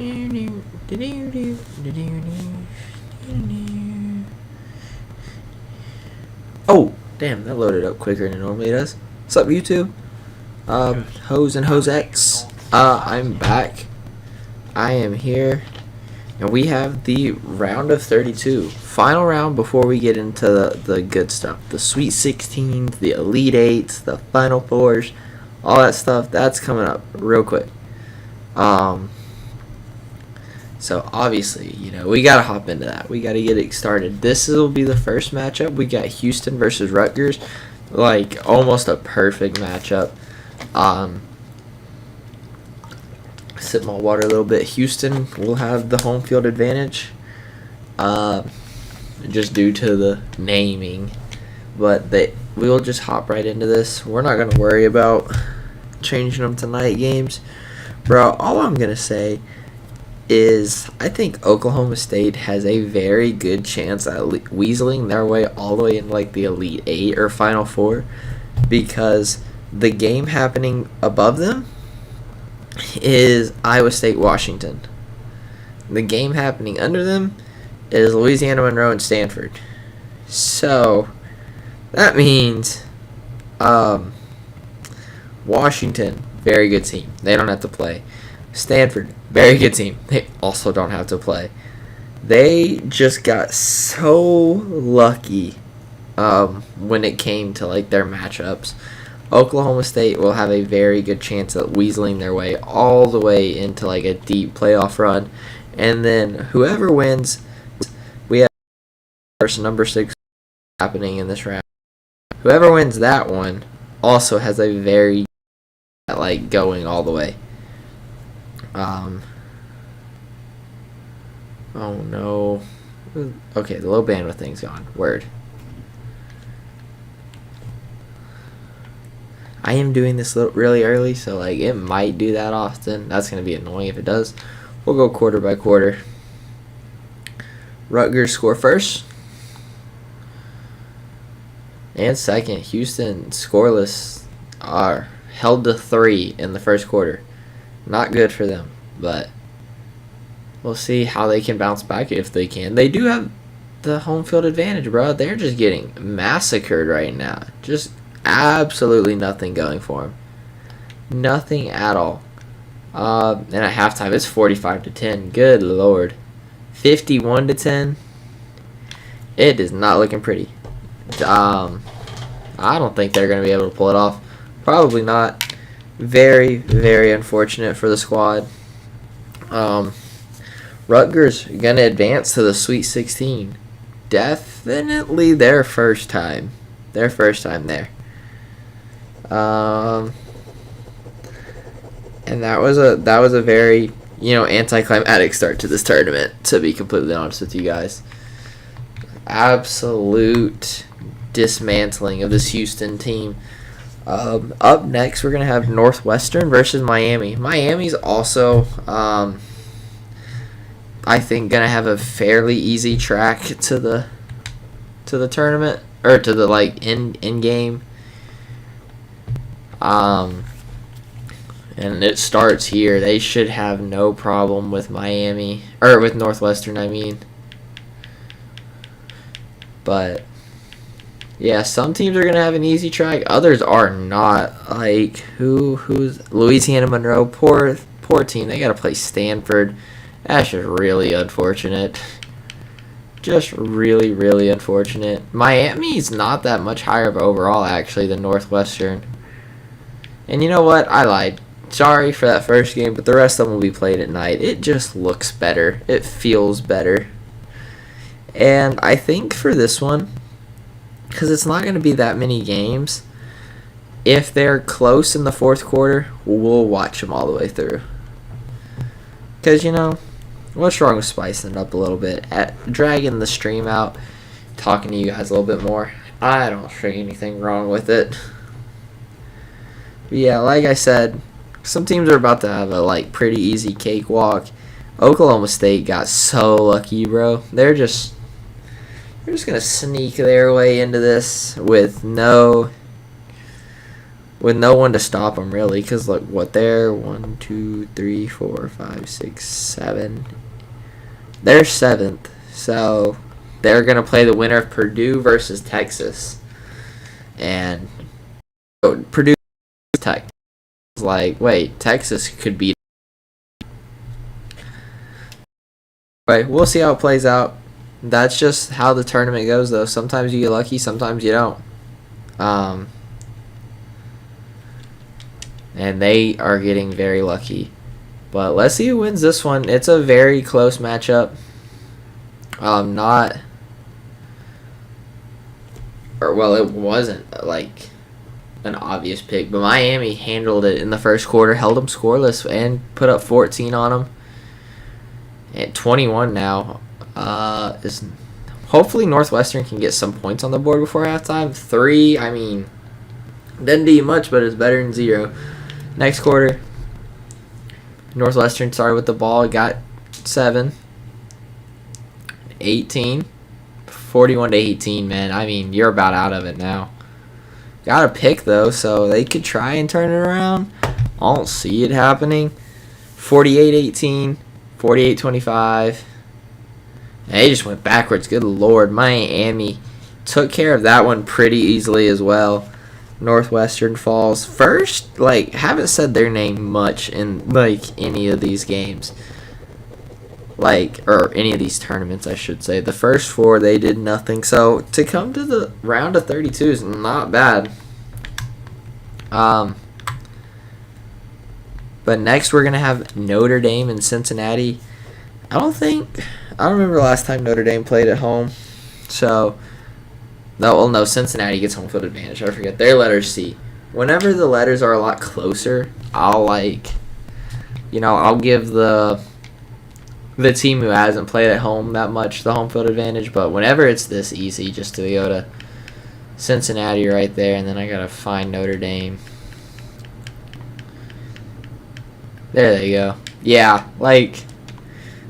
Oh, damn, that loaded up quicker than it normally does. What's up, YouTube? Hose and Hosettes. I'm back. I am here. And we have the round of 32. Final round before we get into the good stuff. The Sweet 16s, the Elite 8s, the Final Fours, all that stuff. That's coming up real quick. So obviously, we got to hop into that. We got to get it started. This will be the first matchup. We got Houston versus Rutgers. Like, almost a perfect matchup. Sip my water a little bit. Houston will have the home field advantage. Just due to the naming. But we'll just hop right into this. We're not going to worry about changing them to night games. Bro, all I'm going to say is I think Oklahoma State has a very good chance at weaseling their way all the way in like the Elite 8 or Final 4, because the game happening above them is Iowa State Washington. The game happening under them is Louisiana Monroe and Stanford. So that means Washington, very good team. They don't have to play. Stanford, very good team. They also don't have to play. They just got so lucky when it came to like their matchups. Oklahoma State will have a very good chance at weaseling their way all the way into like a deep playoff run. And then whoever wins, we have versus number 6 happening in this round. Whoever wins that one also has a very like going all the way. Oh no. Okay, the low bandwidth thing's gone. Word. I am doing this really early, so like it might do that often. That's going to be annoying if it does. We'll go quarter by quarter. Rutgers score first. And second. Houston scoreless are held to 3 in the first quarter. Not good for them, but we'll see how they can bounce back if they can. They do have the home field advantage, bro. They're just getting massacred right now. Just absolutely nothing going for them. Nothing at all. And at halftime, it's 45-10. Good lord. 51-10. It is not looking pretty. I don't think they're going to be able to pull it off. Probably not. Very, very unfortunate for the squad. Rutgers going to advance to the Sweet 16. Definitely their first time. Their first time there. And that was a very, anticlimactic start to this tournament, to be completely honest with you guys. Absolute dismantling of this Houston team. Up next, we're going to have Northwestern versus Miami. Miami's also, I think, going to have a fairly easy track to the tournament, or to the, like, in game. And it starts here. They should have no problem with Miami, or with Northwestern, I mean. But yeah, some teams are going to have an easy track. Others are not. Like, who's Louisiana Monroe? Poor team. They got to play Stanford. That's just really unfortunate. Just really, really unfortunate. Miami's not that much higher of overall, actually, than Northwestern. And you know what? I lied. Sorry for that first game, but the rest of them will be played at night. It just looks better. It feels better. And I think for this one, because it's not going to be that many games, if they're close in the fourth quarter, we'll watch them all the way through. Because, what's wrong with spicing it up a little bit? Dragging the stream out, talking to you guys a little bit more. I don't see anything wrong with it. But yeah, like I said, some teams are about to have a pretty easy cakewalk. Oklahoma State got so lucky, bro. They're just going to sneak their way into this with no with no one to stop them really, because look what they're 1, 2, 3, 4, 5, 6, 7. They're 7th, so they're gonna play the winner of Purdue versus Texas, and Purdue Tech. Like, wait, Texas could beat. Right, we'll see how it plays out. That's just how the tournament goes, though. Sometimes you get lucky, sometimes you don't. And they are getting very lucky. But let's see who wins this one. It's a very close matchup. It wasn't like an obvious pick, but Miami handled it in the first quarter, held them scoreless, and put up 14 on them. At 21 now, is hopefully Northwestern can get some points on the board before halftime. 3, I mean, doesn't do you much, but it's better than 0. Next quarter, Northwestern started with the ball, got 7, 18, 41 to 18. Man, I mean, you're about out of it now. Got a pick though, so they could try and turn it around. I don't see it happening. 48-18, 48-25. They just went backwards. Good Lord, Miami took care of that one pretty easily as well. Northwestern falls first. Like, haven't said their name much in like any of these games, or any of these tournaments, I should say. The first 4 they did nothing. So to come to the round of 32 is not bad. But next we're gonna have Notre Dame and Cincinnati. I don't remember the last time Notre Dame played at home. So, no, Cincinnati gets home field advantage. I forget. Their letters C. Whenever the letters are a lot closer, I'll give the team who hasn't played at home that much the home field advantage. But whenever it's this easy, just to go to Cincinnati right there, and then I gotta find Notre Dame. There they go. Yeah,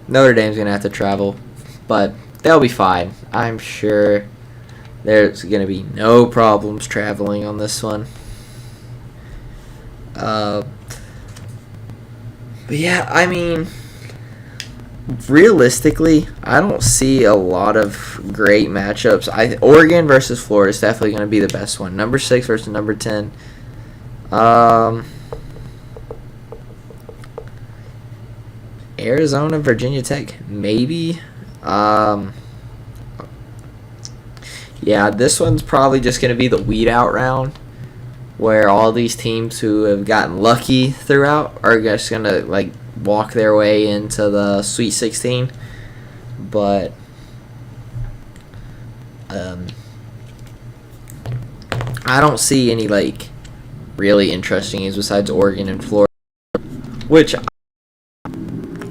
Notre Dame's going to have to travel, but they'll be fine. I'm sure there's going to be no problems traveling on this one. But yeah, I mean, realistically, I don't see a lot of great matchups. Oregon versus Florida is definitely going to be the best one. Number 6 versus number 10. Arizona, Virginia Tech, maybe. Yeah, this one's probably just going to be the weed out round, where all these teams who have gotten lucky throughout are just going to walk their way into the Sweet 16. But I don't see any really interesting games besides Oregon and Florida, which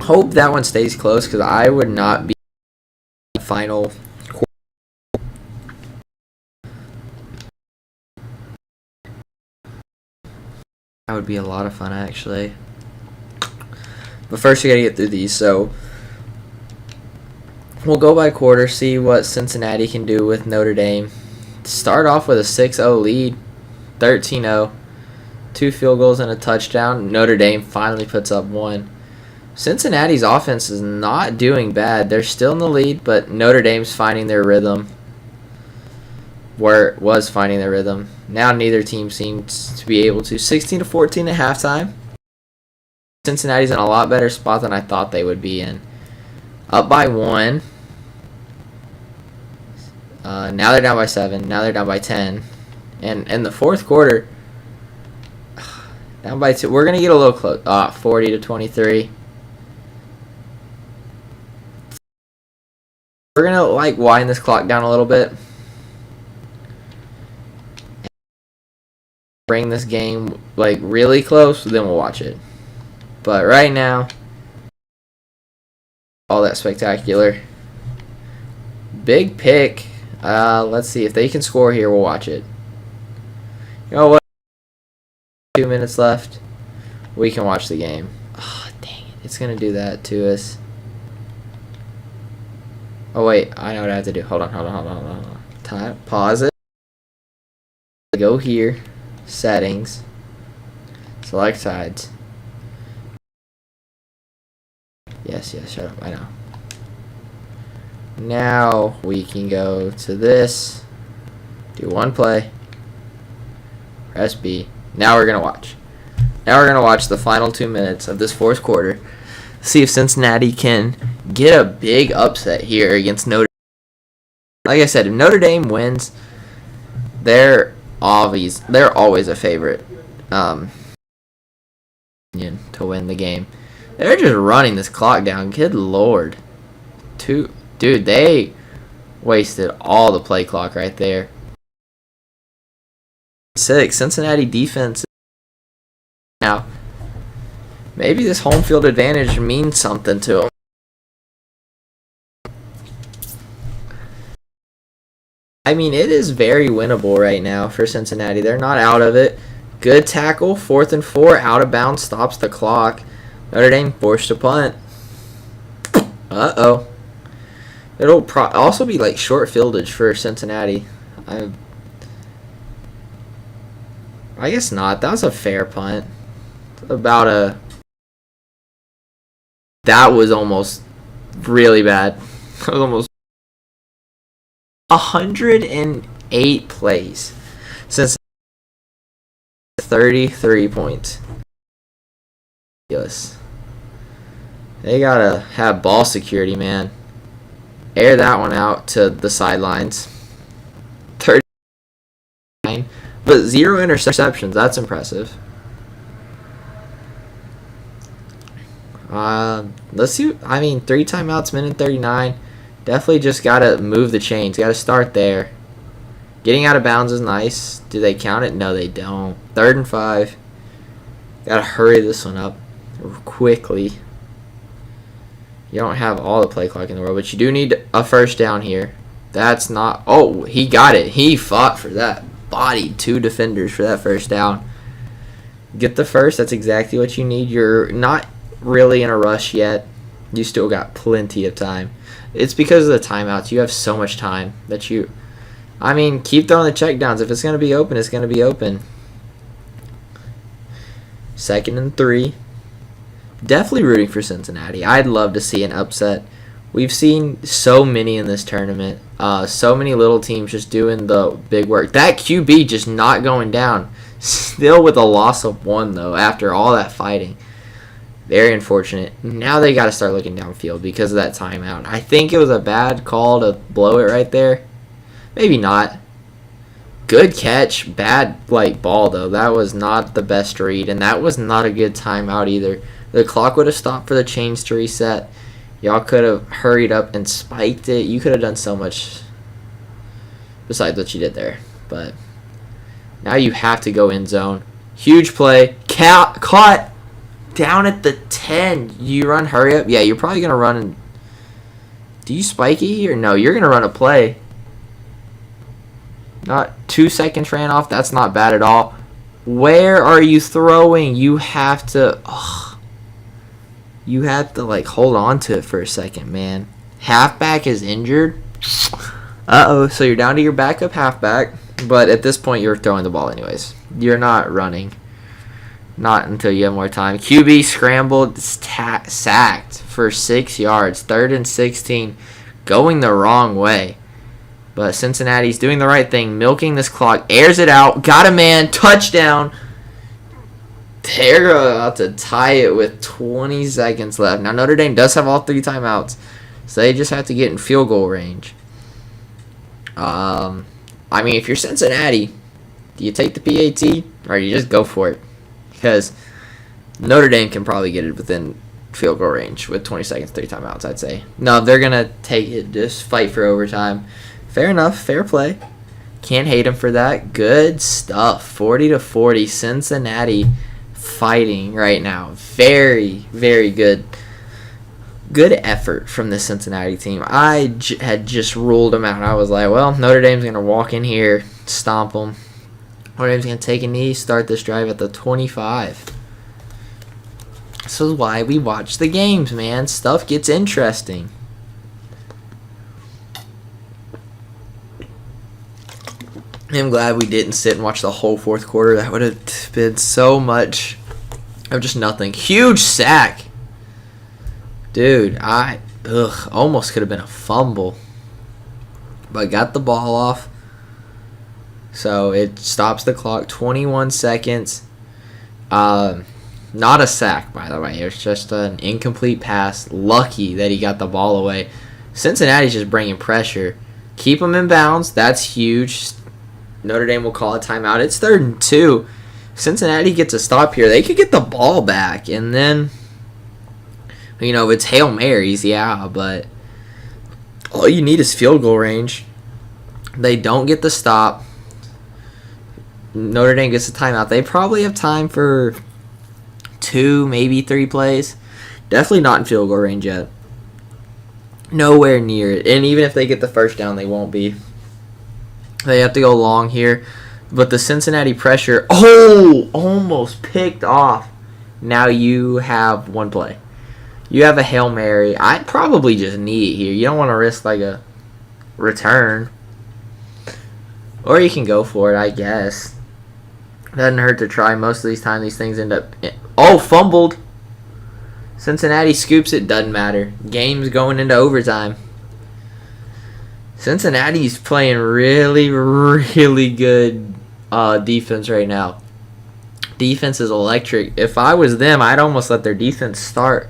hope that one stays close, because I would not be final. That would be a lot of fun, actually. But first, we gotta get through these. So we'll go by quarter, see what Cincinnati can do with Notre Dame. Start off with a 6-0 lead, 13-0, 2 field goals and a touchdown. Notre Dame finally puts up 1. Cincinnati's offense is not doing bad. They're still in the lead, but Notre Dame's finding their rhythm. Was finding their rhythm. Now neither team seems to be able to. 16-14 at halftime. Cincinnati's in a lot better spot than I thought they would be in. Up by 1. Now they're down by 7. Now they're down by 10. And in the fourth quarter, down by 2. We're going to get a little close. 40-23. We're going to wind this clock down a little bit. Bring this game really close, then we'll watch it. But right now, all that spectacular. Big pick. Let's see if they can score here. We'll watch it. You know what? 2 minutes left. We can watch the game. Oh, dang it. It's going to do that to us. Oh, wait. I know what I have to do. Hold on. Time. Pause it. Go here. Settings. Select sides. Yes, shut up. I know. Now we can go to this. Do one play. Press B. Now we're going to watch. Now we're going to watch the final 2 minutes of this fourth quarter. See if Cincinnati can get a big upset here against Notre Dame. Like I said, if Notre Dame wins, they're always a favorite to win the game. They're just running this clock down. Good Lord. Dude, they wasted all the play clock right there. 6. Cincinnati defense. Now, maybe this home field advantage means something to them. I mean, it is very winnable right now for Cincinnati. They're not out of it. Good tackle, 4th and 4, out of bounds, stops the clock. Notre Dame forced a punt. Uh-oh. It'll also be like short fieldage for Cincinnati. I guess not. That was a fair punt. That was almost really bad. That was almost 108 plays since 33 points. Yes. They gotta have ball security, man. Air that one out to the sidelines. 39, but 0 interceptions. That's impressive. Let's see. I mean, 3 timeouts, minute 39. Definitely just gotta move the chains. Gotta start there. Getting out of bounds is nice. Do they count it? No, they don't. 3rd and 5. Gotta hurry this one up quickly. You don't have all the play clock in the world, but you do need a first down here. That's not... Oh, he got it. He fought for that. Bodied 2 defenders for that first down. Get the first. That's exactly what you need. You're not really in a rush yet. You still got plenty of time. It's because of the timeouts. You have so much time that you... I mean, keep throwing the checkdowns. If it's going to be open, it's going to be open. 2nd and 3. Definitely rooting for Cincinnati. I'd love to see an upset. We've seen so many in this tournament. So many little teams just doing the big work. That QB just not going down. Still with a loss of 1, though, after all that fighting. Very unfortunate. Now they got to start looking downfield because of that timeout. I think it was a bad call to blow it right there. Maybe not. Good catch. Bad ball, though. That was not the best read, and that was not a good timeout either. The clock would have stopped for the chains to reset. Y'all could have hurried up and spiked it. You could have done so much besides what you did there. But now you have to go end zone. Huge play. Caught down at the 10. You run hurry up? Yeah, you're probably going to run. And do you spike it here? No, you're going to run a play. Not 2 seconds ran off. That's not bad at all. Where are you throwing? You have to... You have to, hold on to it for a second, man. Halfback is injured. Uh-oh. So you're down to your backup halfback. But at this point, you're throwing the ball anyways. You're not running. Not until you have more time. QB scrambled, sacked for 6 yards. 3rd and 16. Going the wrong way. But Cincinnati's doing the right thing. Milking this clock. Airs it out. Got a man. Touchdown. They're about to tie it with 20 seconds left. Now, Notre Dame does have all 3 timeouts, so they just have to get in field goal range. I mean, if you're Cincinnati, do you take the PAT or you just go for it? Because Notre Dame can probably get it within field goal range with 20 seconds, 3 timeouts, I'd say. No, they're going to take it, just fight for overtime. Fair enough, fair play. Can't hate them for that. Good stuff. 40-40, Cincinnati fighting right now. Very, very good effort from the Cincinnati team. I had just ruled them out. I was like, well, Notre Dame's going to walk in here, stomp them. Notre Dame's going to take a knee, start this drive at the 25. This is why we watch the games, man. Stuff gets interesting. I'm glad we didn't sit and watch the whole fourth quarter. That would have been so much of just nothing. Huge sack. Dude, almost could have been a fumble. But got the ball off. So it stops the clock. 21 seconds. Not a sack, by the way. It was just an incomplete pass. Lucky that he got the ball away. Cincinnati's just bringing pressure. Keep them in bounds. That's huge. Notre Dame will call a timeout. It's 3rd and 2. Cincinnati gets a stop here. They could get the ball back. And then, it's Hail Marys, yeah, but all you need is field goal range. They don't get the stop. Notre Dame gets a timeout. They probably have time for 2, maybe 3 plays. Definitely not in field goal range yet. Nowhere near it. And even if they get the first down, they won't be. They have to go long here. But the Cincinnati pressure, almost picked off. Now you have 1 play. You have a Hail Mary. I'd probably just knee it here. You don't want to risk like a return. Or you can go for it, I guess. Doesn't hurt to try. Most of these times these things end up... fumbled. Cincinnati scoops it. Doesn't matter. Game's going into overtime. Cincinnati's playing really, really good defense right now. Defense is electric. If I was them, I'd almost let their defense start.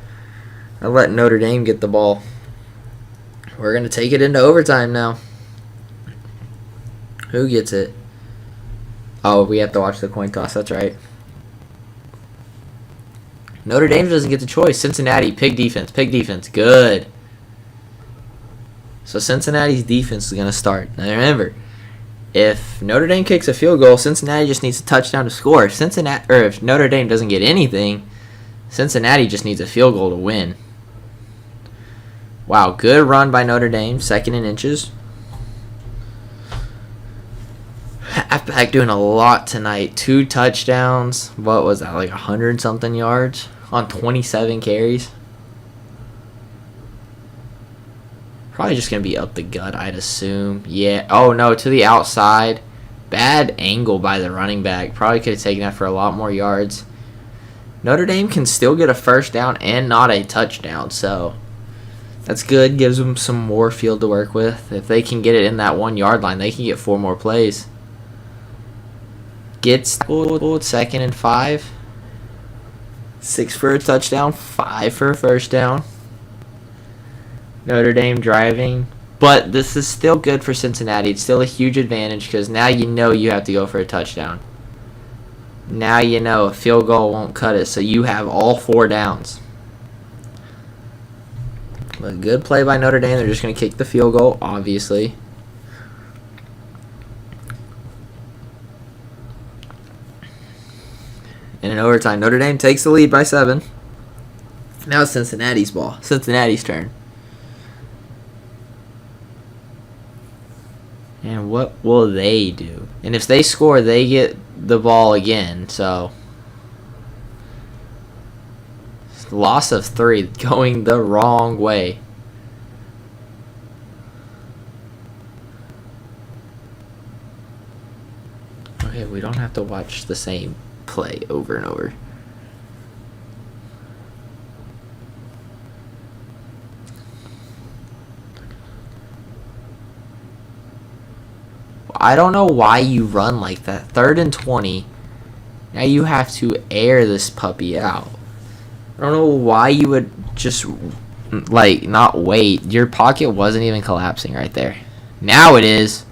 I'd let Notre Dame get the ball. We're going to take it into overtime now. Who gets it? Oh, we have to watch the coin toss. That's right. Notre Dame doesn't get the choice. Cincinnati, pig defense. Good. So Cincinnati's defense is going to start. Now remember, if Notre Dame kicks a field goal, Cincinnati just needs a touchdown to score. If Notre Dame doesn't get anything, Cincinnati just needs a field goal to win. Wow, good run by Notre Dame. 2nd and inches. Halfback doing a lot tonight. 2 touchdowns. What was that, like 100-something yards on 27 carries? Probably just going to be up the gut, I'd assume. Yeah. Oh, no, to the outside. Bad angle by the running back. Probably could have taken that for a lot more yards. Notre Dame can still get a first down and not a touchdown, so that's good. Gives them some more field to work with. If they can get it in that 1-yard line, they can get 4 more plays. Gets 2nd and 5. 6 for a touchdown, 5 for a first down. Notre Dame driving. But this is still good for Cincinnati. It's still a huge advantage because now you have to go for a touchdown. Now a field goal won't cut it, so you have all 4 downs. A good play by Notre Dame. They're just going to kick the field goal, obviously. And in overtime, Notre Dame takes the lead by 7. Now it's Cincinnati's ball. Cincinnati's turn. And what will they do? And if they score, they get the ball again. So, loss of 3, going the wrong way. Okay, we don't have to watch the same play over and over. I don't know why you run like that. 3rd and 20. Now you have to air this puppy out. I don't know why you would just, not wait. Your pocket wasn't even collapsing right there. Now it is.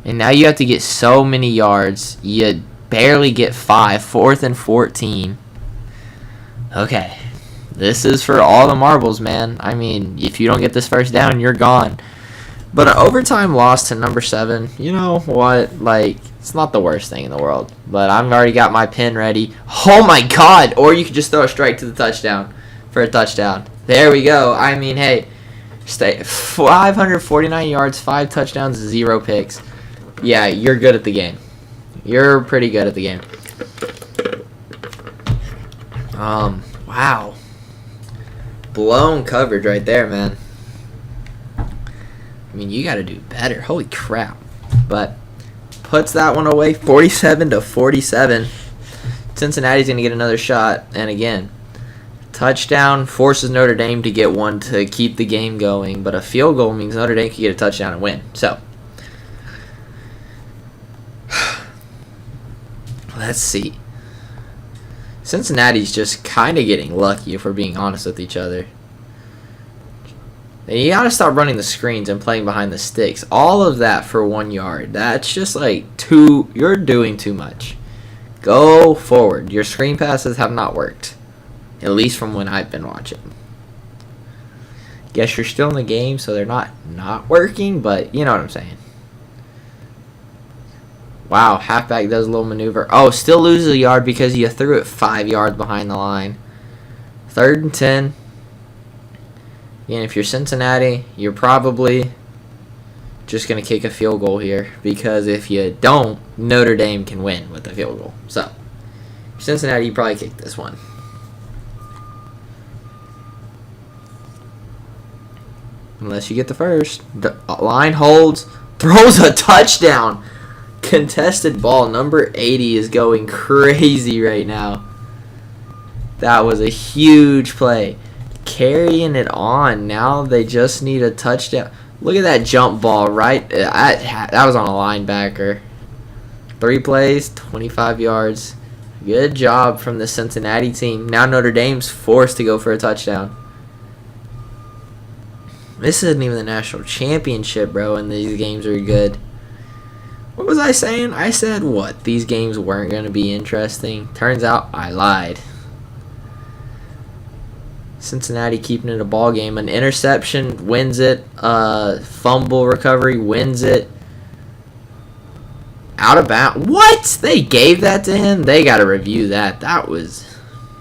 And now you have to get so many yards. You barely get 5. 4th and 14. Okay. This is for all the marbles, man. I mean, if you don't get this first down, you're gone. But an overtime loss to number 7, you know what? It's not the worst thing in the world. But I've already got my pin ready. Oh, my God. Or you could just throw a strike to the touchdown for a touchdown. There we go. I mean, hey, 549 yards, 5 touchdowns, 0 picks. Yeah, you're good at the game. You're pretty good at the game. Wow. Blown coverage right there, man. I mean, you got to do better. Holy crap. But puts that one away, 47-47. Cincinnati's going to get another shot, and again, touchdown forces Notre Dame to get one to keep the game going, but a field goal means Notre Dame can get a touchdown and win. So, let's see. Cincinnati's just kind of getting lucky, if we're being honest with each other. And you got to stop running the screens and playing behind the sticks. All of that for 1 yard. That's just like you're doing too much. Go forward. Your screen passes have not worked. At least from when I've been watching. Guess you're still in the game, so they're not working, but you know what I'm saying. Wow, halfback does a little maneuver. Oh, still loses a yard because you threw it 5 yards behind the line. 3rd and 10. And if you're Cincinnati, you're probably just going to kick a field goal here, because if you don't, Notre Dame can win with a field goal. So, Cincinnati, you probably kick this one. Unless you get the first. The line holds, throws a touchdown. Contested ball. Number 80 is going crazy right now. That was a huge play. Carrying it on. Now they just need a touchdown. Look at that jump ball, right? That was on a linebacker. 3 plays, 25 yards. Good job from the Cincinnati team. Now Notre Dame's forced to go for a touchdown. This isn't even the national championship, bro, and these games are good. What was I saying? I said what? These games weren't going to be interesting. Turns out I lied. Cincinnati keeping it a ball game. An interception wins it. Fumble recovery wins it. Out of bounds. What? They gave that to him? They got to review that.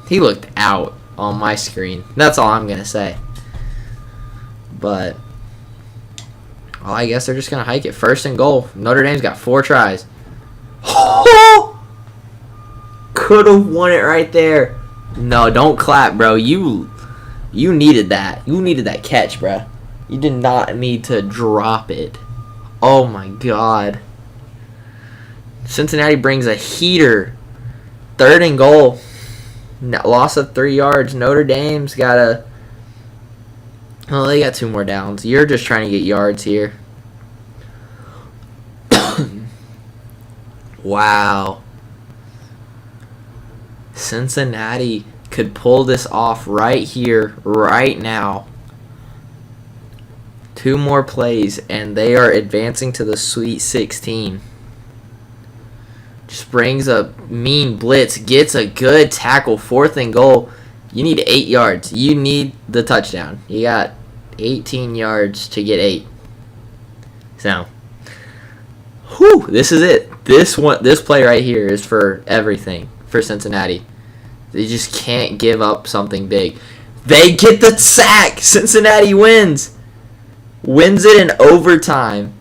He looked out on my screen. That's all I'm going to say. But, well, I guess they're just going to hike it. 1st and goal. Notre Dame's got 4 tries. Could have won it right there. No, don't clap, bro. You needed that. You needed that catch, bro. You did not need to drop it. Oh, my God. Cincinnati brings a heater. 3rd and goal. Loss of 3 yards. Notre Dame's got a... Well, they got 2 more downs. You're just trying to get yards here. Wow. Cincinnati could pull this off right here, right now. 2 more plays, and they are advancing to the Sweet 16. Just brings a mean blitz, gets a good tackle, 4th and goal. You need 8 yards. You need the touchdown. You got 18 yards to get 8. So, whew, this is it. This play right here is for everything for Cincinnati. They just can't give up something big. They get the sack. Cincinnati wins. Wins it in overtime.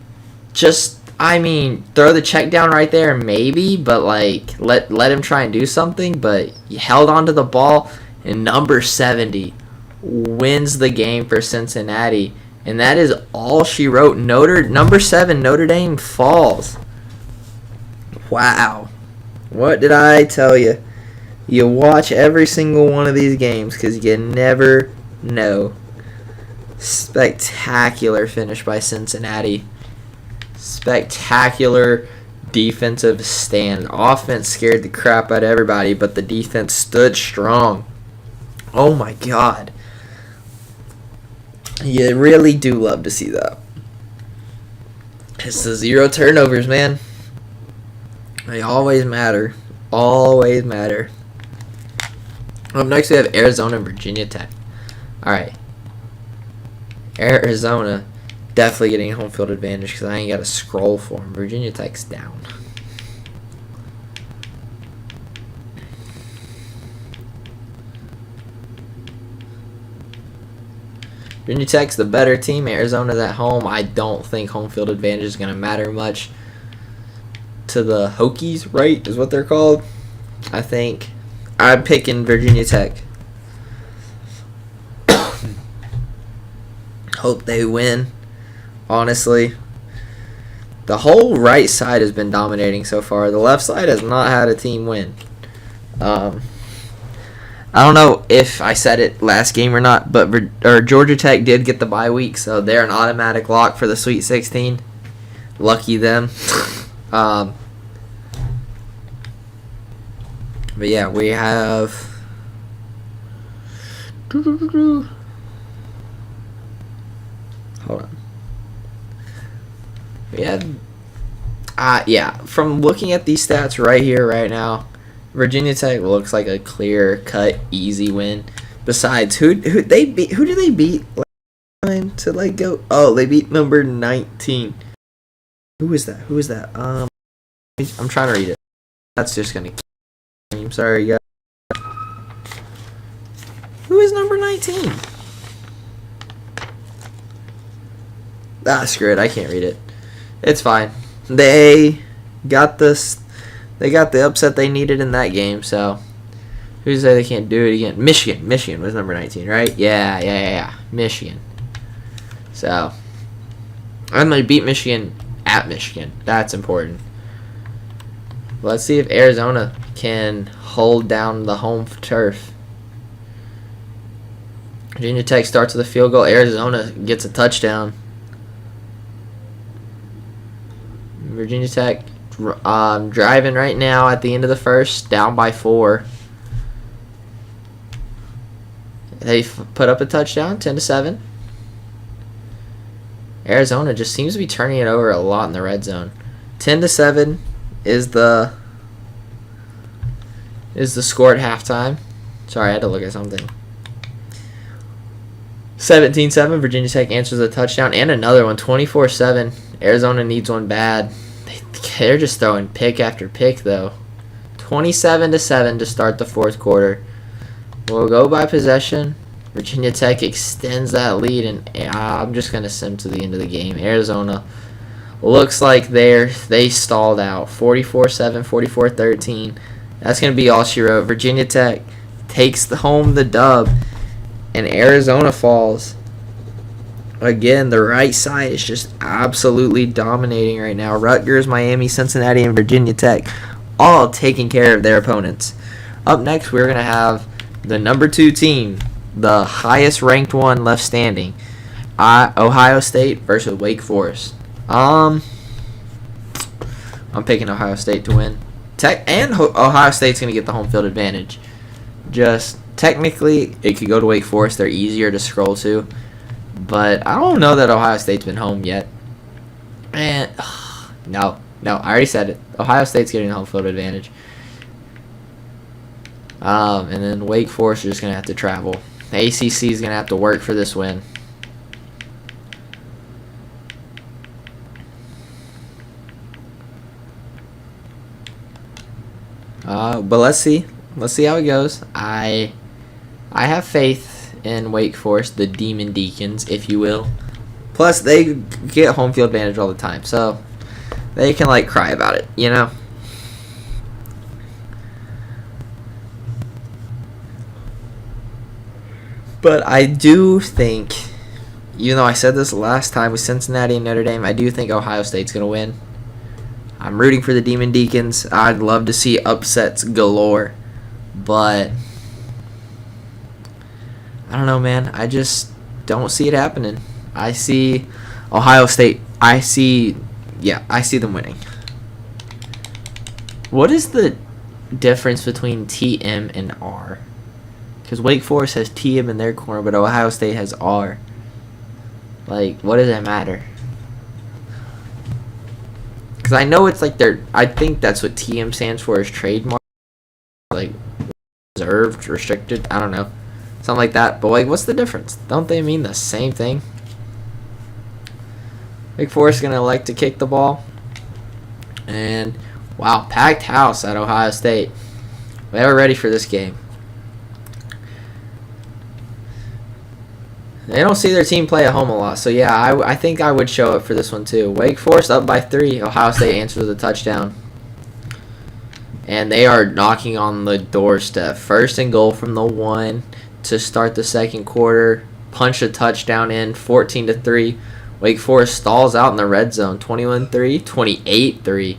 Just, throw the check down right there, maybe, but let him try and do something. But he held on to the ball, and number 70 wins the game for Cincinnati. And that is all she wrote. Number 7, Notre Dame falls. Wow. What did I tell you? You watch every single one of these games because you never know. Spectacular finish by Cincinnati. Spectacular defensive stand. Offense scared the crap out of everybody, but the defense stood strong. Oh my God. You really do love to see that. It's the 0 turnovers, man. They always matter. Always matter. Up next we have Arizona and Virginia Tech. Alright. Arizona definitely getting home field advantage because I ain't got to scroll for them. Virginia Tech's down. Virginia Tech's the better team. Arizona's at home. I don't think home field advantage is going to matter much to the Hokies, right, is what they're called. I think I'm picking Virginia Tech. Hope they win, honestly. The whole right side has been dominating so far. The left side has not had a team win. I don't know if I said it last game or not, but Georgia Tech did get the bye week, so they're an automatic lock for the Sweet 16. Lucky them. But yeah, we have. Hold on. Yeah, from looking at these stats right here, right now, Virginia Tech looks like a clear-cut, easy win. Besides, who did they beat last time to like go? Oh, they beat number 19. Who is that? I'm trying to read it. That's just gonna. I'm sorry, guys. Who is number 19? Screw it. I can't read it. It's fine. They got this. They got the upset they needed in that game. So, who say they can't do it again? Michigan was number 19, right? Yeah. Michigan. So, and they beat Michigan at Michigan. That's important. Let's see if Arizona can hold down the home turf. Virginia Tech starts with a field goal. Arizona gets a touchdown. Virginia Tech driving right now at the end of the first, down by 4. They put up a touchdown, 10-7. Arizona just seems to be turning it over a lot in the red zone. 10-7 is the score at halftime. Sorry, I had to look at something. 17-7, Virginia Tech answers a touchdown and another one, 24-7. Arizona needs one bad. They're just throwing pick after pick, though. 27-7 to start the fourth quarter. We'll go by possession. Virginia Tech extends that lead, and I'm just going to sim to the end of the game. Arizona looks like they stalled out. 44-7, 44-13. That's going to be all she wrote. Virginia Tech takes home the dub, and Arizona falls. Again, the right side is just absolutely dominating right now. Rutgers, Miami, Cincinnati, and Virginia Tech all taking care of their opponents. Up next, we're going to have the number 2 team, the highest ranked one left standing, Ohio State versus Wake Forest. I'm picking Ohio State to win. Ohio State's going to get the home field advantage. Just technically, it could go to Wake Forest. They're easier to scroll to. But I don't know that Ohio State's been home yet. And no, I already said it. Ohio State's getting the home field advantage. And then Wake Forest is just going to have to travel. The ACC is going to have to work for this win. But let's see. Let's see how it goes. I have faith in Wake Forest, the Demon Deacons, if you will. Plus, they get home field advantage all the time, so they can, cry about it, you know? But I do think, even though I said this last time with Cincinnati and Notre Dame, I do think Ohio State's going to win. I'm rooting for the Demon Deacons. I'd love to see upsets galore, but I don't know, man. I just don't see it happening. I see Ohio State. I see them winning. What is the difference between TM and R? Because Wake Forest has TM in their corner, but Ohio State has R. What does that matter? Because I know it's I think that's what TM stands for, is trademark. Reserved, restricted, I don't know. Something like that. But, what's the difference? Don't they mean the same thing? Wake Forest is going to like to kick the ball. And, wow, packed house at Ohio State. They were ready for this game. They don't see their team play at home a lot. So, yeah, I think I would show up for this one, too. Wake Forest up by 3. Ohio State answers the touchdown. And they are knocking on the doorstep. 1st and goal from the 1 to start the second quarter. Punch a touchdown in, 14-3. Wake Forest stalls out in the red zone, 21-3, 28-3.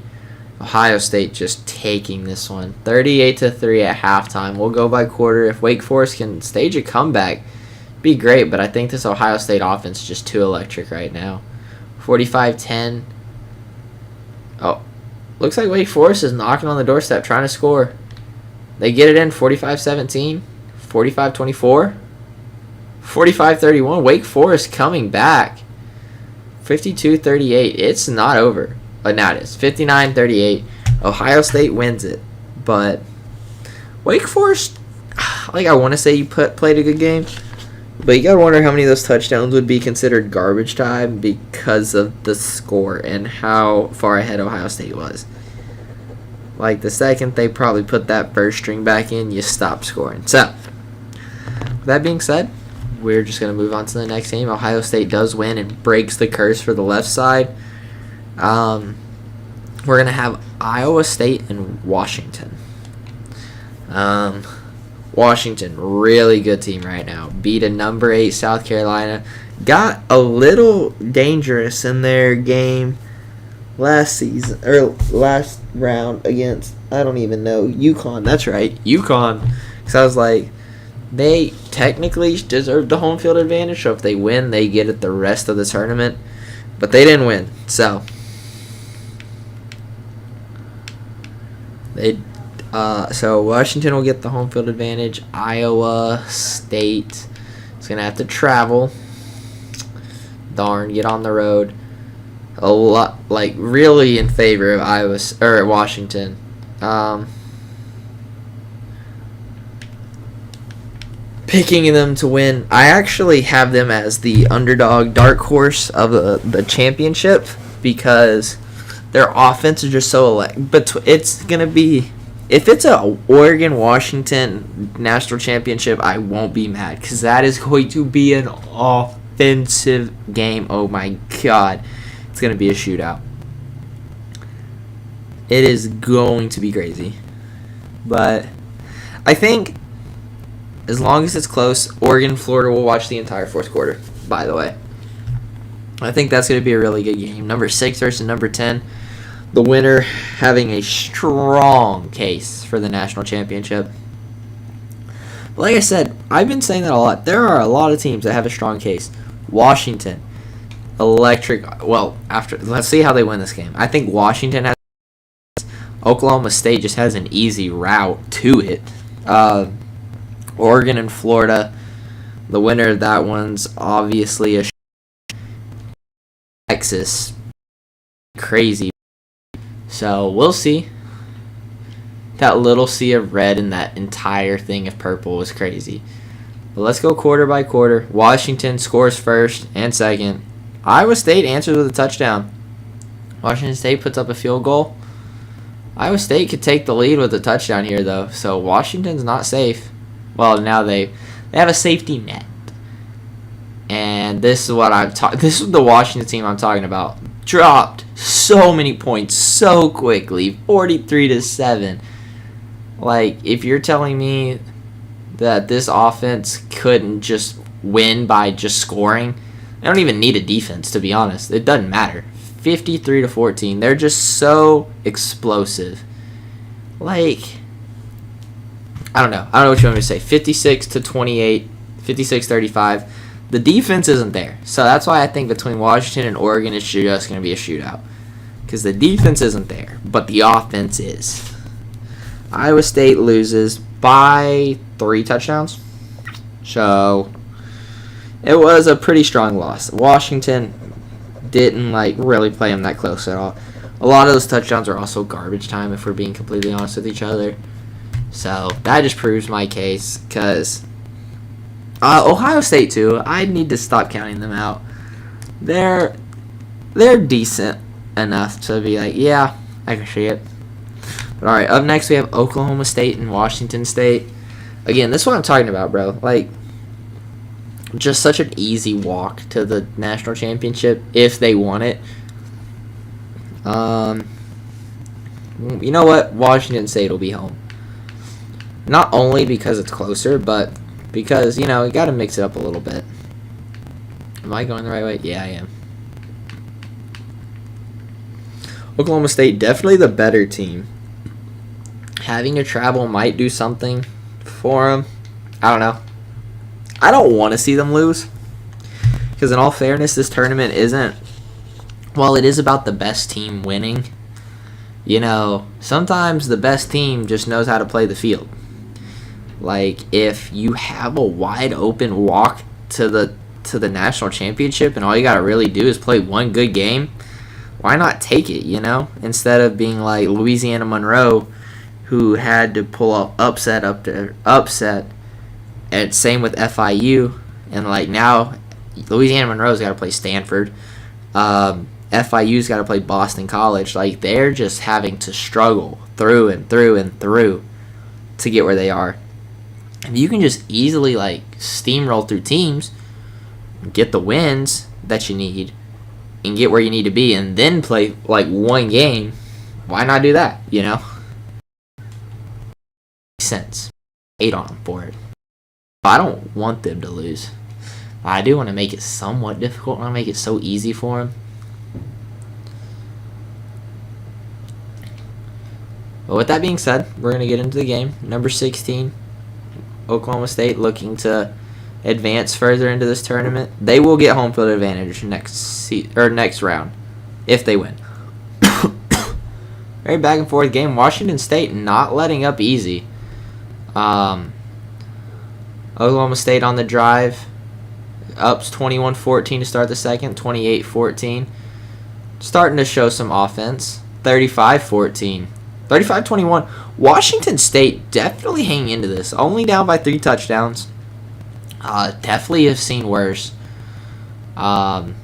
Ohio State just taking this one. 38-3 at halftime. We'll go by quarter. If Wake Forest can stage a comeback, be great, but I think this Ohio State offense is just too electric right now. 45-10. Oh, looks like Wake Forest is knocking on the doorstep trying to score. They get it in 45-17, 45-24, 45-31. Wake Forest coming back. 52-38. It's not over. But now it is. 59-38. Ohio State wins it. But Wake Forest, like I want to say you played a good game. But you got to wonder how many of those touchdowns would be considered garbage time because of the score and how far ahead Ohio State was. Like the second they probably put that first string back in, you stop scoring. So, with that being said, we're just going to move on to the next game. Ohio State does win and breaks the curse for the left side. We're going to have Iowa State and Washington. Washington, really good team right now. Beat a number 8 South Carolina. Got a little dangerous in their game last season, or last round against, I don't even know, UConn. That's right, UConn. Because I was like, they technically deserve the home field advantage, so if they win, they get it the rest of the tournament. But they didn't win, so so Washington will get the home field advantage. Iowa State is going to have to travel. Darn, get on the road. A lot, like, really in favor of Washington. Picking them to win. I actually have them as the underdog dark horse of the championship because their offense is just so but it's going to be, if it's a Oregon-Washington national championship, I won't be mad because that is going to be an offensive game. Oh, my God. It's going to be a shootout. It is going to be crazy. But I think as long as it's close, Oregon, Florida will watch the entire fourth quarter, by the way. I think that's going to be a really good game. Number 6 versus number 10. The winner having a strong case for the national championship. But like I said, I've been saying that a lot. There are a lot of teams that have a strong case. Washington, electric. Well, let's see how they win this game. I think Washington has. Oklahoma State just has an easy route to it. Oregon and Florida, the winner of that one's obviously a Texas. Crazy. So we'll see. That little sea of red and that entire thing of purple was crazy. But let's go quarter by quarter. Washington scores first and second. Iowa State answers with a touchdown. Washington State puts up a field goal. Iowa State could take the lead with a touchdown here, though. So Washington's not safe. Well, now they have a safety net. And this is what this is the Washington team I'm talking about. Dropped so many points so quickly, 43-7. Like, if you're telling me that this offense couldn't just win by just scoring, they don't even need a defense, to be honest. It doesn't matter. 53-14. They're just so explosive. Like, I don't know what you want me to say. 56-28, 56-35. The defense isn't there. So that's why I think between Washington and Oregon, it's just going to be a shootout. Because the defense isn't there, but the offense is. Iowa State loses by 3 touchdowns. So it was a pretty strong loss. Washington didn't really play them that close at all. A lot of those touchdowns are also garbage time, if we're being completely honest with each other. So that just proves my case, because Ohio State too, I need to stop counting them out. They're decent enough to be like, yeah, I can see it. But alright, up next we have Oklahoma State and Washington State. Again, this is what I'm talking about, bro. Like, just such an easy walk to the national championship if they want it. You know what? Washington State will be home. Not only because it's closer, but because, you got to mix it up a little bit. Am I going the right way? Yeah, I am. Oklahoma State, definitely the better team. Having to travel might do something for them. I don't know. I don't want to see them lose. Because in all fairness, this tournament isn't... Well, it is about the best team winning. You know, sometimes the best team just knows how to play the field. Like, if you have a wide open walk to the national championship and all you got to really do is play one good game, why not take it, you know? Instead of being like Louisiana Monroe, who had to pull up upset, and same with FIU, and like now Louisiana Monroe's got to play Stanford. FIU's got to play Boston College. Like, they're just having to struggle through and through and through to get where they are. If you can just easily, like, steamroll through teams, get the wins that you need, and get where you need to be, and then play, like, one game, why not do that, you know? Makes sense. 8 on them for it. I don't want them to lose. I do want to make it somewhat difficult. I want to make it so easy for them. But with that being said, we're going to get into the game. Number 16, Oklahoma State, looking to advance further into this tournament. They will get home field advantage next round if they win. Very back and forth game. Washington State not letting up easy. Oklahoma State on the drive. Ups 21-14 to start the second. 28-14. Starting to show some offense. 35-14. 35-21. Washington State definitely hanging into this. Only down by 3 touchdowns. Definitely have seen worse. 28-42.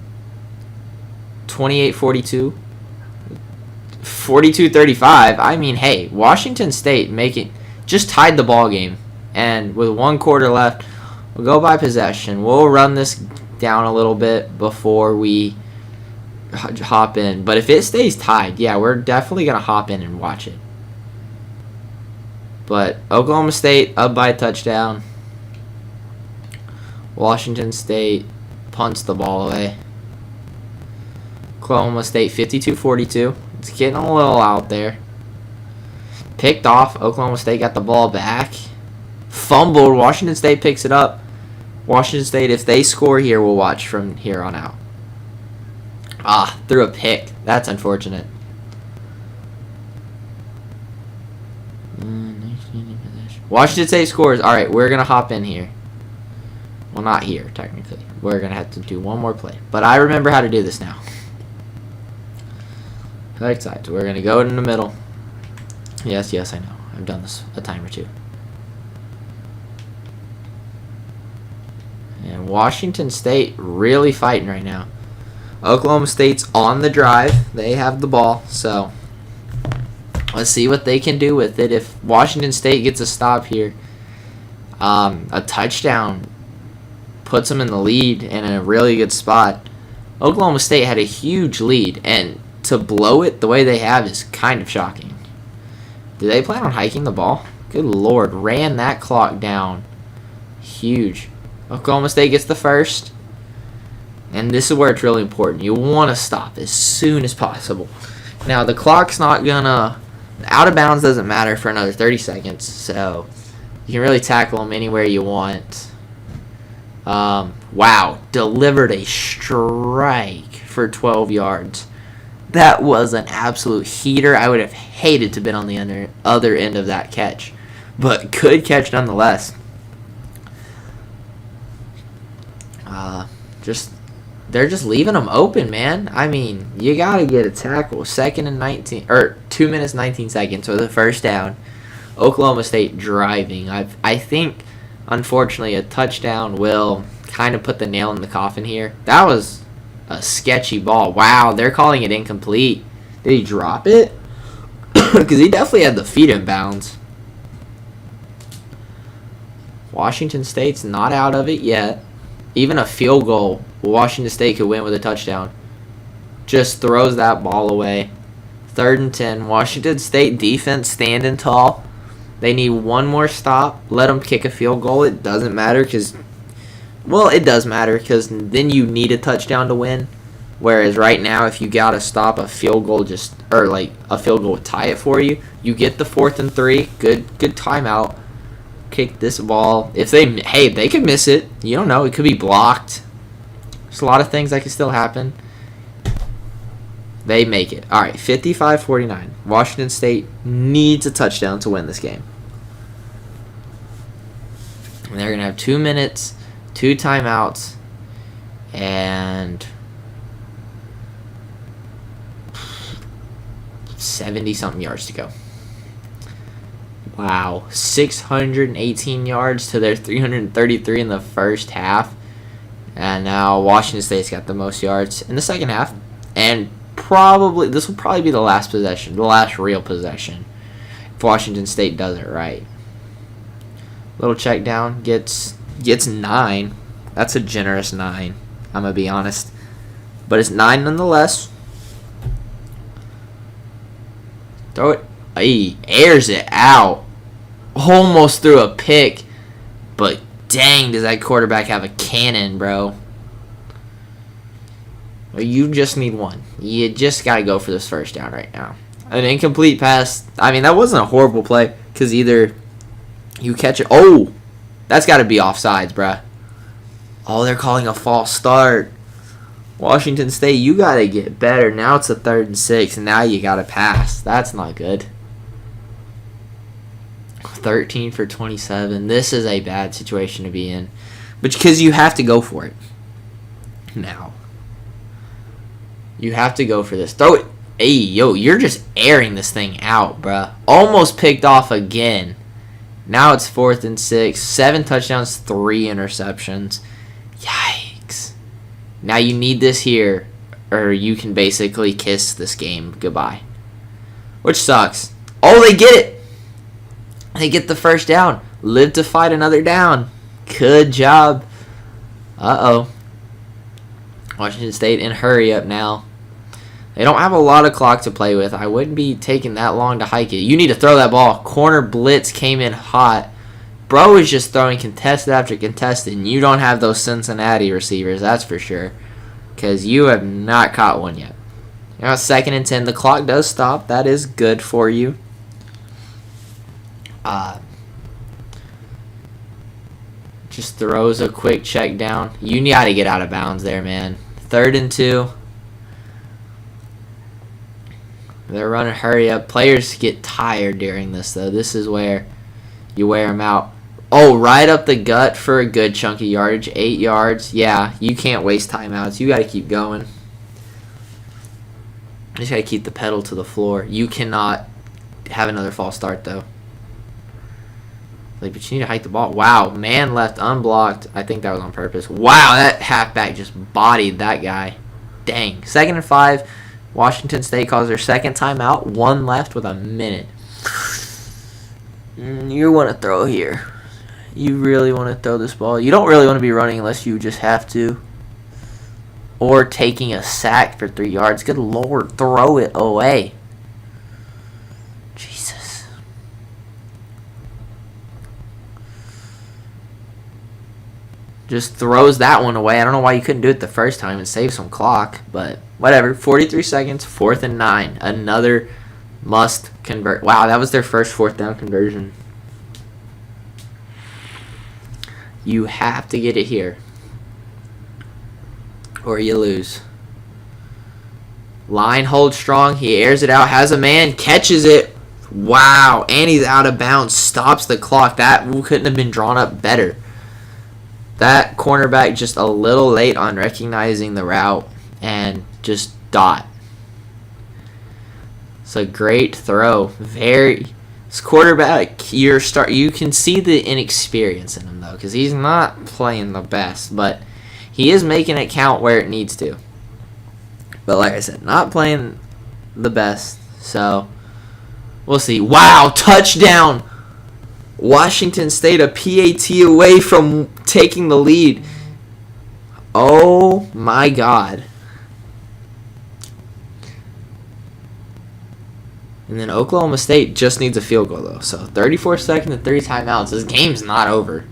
42-35. I mean, hey, Washington State just tied the ball game. And with 1 quarter left, we'll go by possession. We'll run this down a little bit before we hop in. But if it stays tied, yeah, we're definitely going to hop in and watch it. But Oklahoma State up by a touchdown. Washington State punts the ball away. Oklahoma State 52-42. It's getting a little out there. Picked off. Oklahoma State got the ball back. Fumbled. Washington State picks it up. Washington State, if they score here, we'll watch from here on out. Threw a pick. That's unfortunate. Washington State scores. All right, we're going to hop in here. Well, not here, technically. We're going to have to do one more play. But I remember how to do this now. Right side. So we're going to go in the middle. Yes, I know. I've done this a time or two. And Washington State really fighting right now. Oklahoma State's on the drive. They have the ball, so let's see what they can do with it. If Washington State gets a stop here, a touchdown puts them in the lead and in a really good spot. Oklahoma State had a huge lead, and to blow it the way they have is kind of shocking. Do they plan on hiking the ball? Good Lord, ran that clock down. Huge. Oklahoma State gets the first. And this is where it's really important. You want to stop as soon as possible. Now, the clock's not going to... Out of bounds doesn't matter for another 30 seconds. So, you can really tackle them anywhere you want. Wow. Delivered a strike for 12 yards. That was an absolute heater. I would have hated to have been on the other end of that catch. But good catch nonetheless. They're just leaving them open, man. I mean, you got to get a tackle. 2 minutes, 19 seconds with a first down. Oklahoma State driving. I think, unfortunately, a touchdown will kind of put the nail in the coffin here. That was a sketchy ball. Wow, they're calling it incomplete. Did he drop it? Because he definitely had the feet in bounds. Washington State's not out of it yet. Even a field goal, Washington State could win with a touchdown. Just throws that ball away. 3rd and 10. Washington State defense standing tall. They need one more stop. Let them kick a field goal. It doesn't matter because... Well, it does matter because then you need a touchdown to win. Whereas right now, if you got to stop a field goal or like a field goal would tie it for you, you get the 4th and 3. Good timeout. Kick this ball. If they could miss it. You don't know. It could be blocked. There's a lot of things that could still happen. They make it. All right, 55-49. Washington State needs a touchdown to win this game. And they're going to have 2 minutes, 2 timeouts, and 70-something yards to go. Wow. 618 yards to their 333 in the first half. And now Washington State's got the most yards in the second half. And this will probably be the last possession, the last real possession, if Washington State does it right. Little check down, gets 9. That's a generous 9, I'm going to be honest. But it's 9 nonetheless. Throw it. He airs it out. Almost threw a pick. But dang, does that quarterback have a cannon, bro. You just need one. You just got to go for this first down right now. An incomplete pass. I mean, that wasn't a horrible play. Because either you catch it. Oh, that's got to be offsides, bruh. Oh, they're calling a false start. Washington State, you got to get better. Now it's a 3rd and 6. And now you got to pass. That's not good. 13 for 27. This is a bad situation to be in. But because you have to go for it. Now. You have to go for this. Throw it. Hey, yo, you're just airing this thing out, bruh. Almost picked off again. Now it's 4th and 6. 7 touchdowns, 3 interceptions. Yikes. Now you need this here, or you can basically kiss this game goodbye. Which sucks. Oh, they get it. They get the first down. Live to fight another down. Good job. Uh-oh. Washington State in hurry up now. They don't have a lot of clock to play with. I wouldn't be taking that long to hike it. You need to throw that ball. Corner blitz came in hot. Bro is just throwing contested after contested, and you don't have those Cincinnati receivers, that's for sure. Because you have not caught one yet. Now 2nd and 10. The clock does stop. That is good for you. Just throws a quick check down. You got to get out of bounds there, man. 3rd and 2. They're running hurry up. Players get tired during this, though. This is where you wear them out. Oh, right up the gut for a good chunk of yardage. 8 yards. Yeah, you can't waste timeouts. You got to keep going. You just got to keep the pedal to the floor. You cannot have another false start, though. But you need to hike the ball. Wow, man left unblocked. I think that was on purpose. Wow, that halfback just bodied that guy. Dang. 2nd and 5. Washington State calls their second timeout. 1 left with a minute. You want to throw here. You really want to throw this ball. You don't really want to be running unless you just have to. Or taking a sack for 3 yards. Good Lord, throw it away. Jesus. Just throws that one away. I don't know why you couldn't do it the first time and save some clock, but whatever. 43 seconds, 4th and 9. Another must convert. Wow, that was their first 4th down conversion. You have to get it here, or you lose. Line holds strong. He airs it out, has a man, catches it. Wow, and he's out of bounds. Stops the clock. That couldn't have been drawn up better. That cornerback just a little late on recognizing the route and just dot. It's a great throw. This quarterback, you can see the inexperience in him, though, because he's not playing the best, but he is making it count where it needs to. But like I said, not playing the best, so we'll see. Wow, touchdown! Washington State a PAT away from taking the lead. Oh my God. And then Oklahoma State just needs a field goal, though. So 34 seconds and 3 timeouts. This game's not over.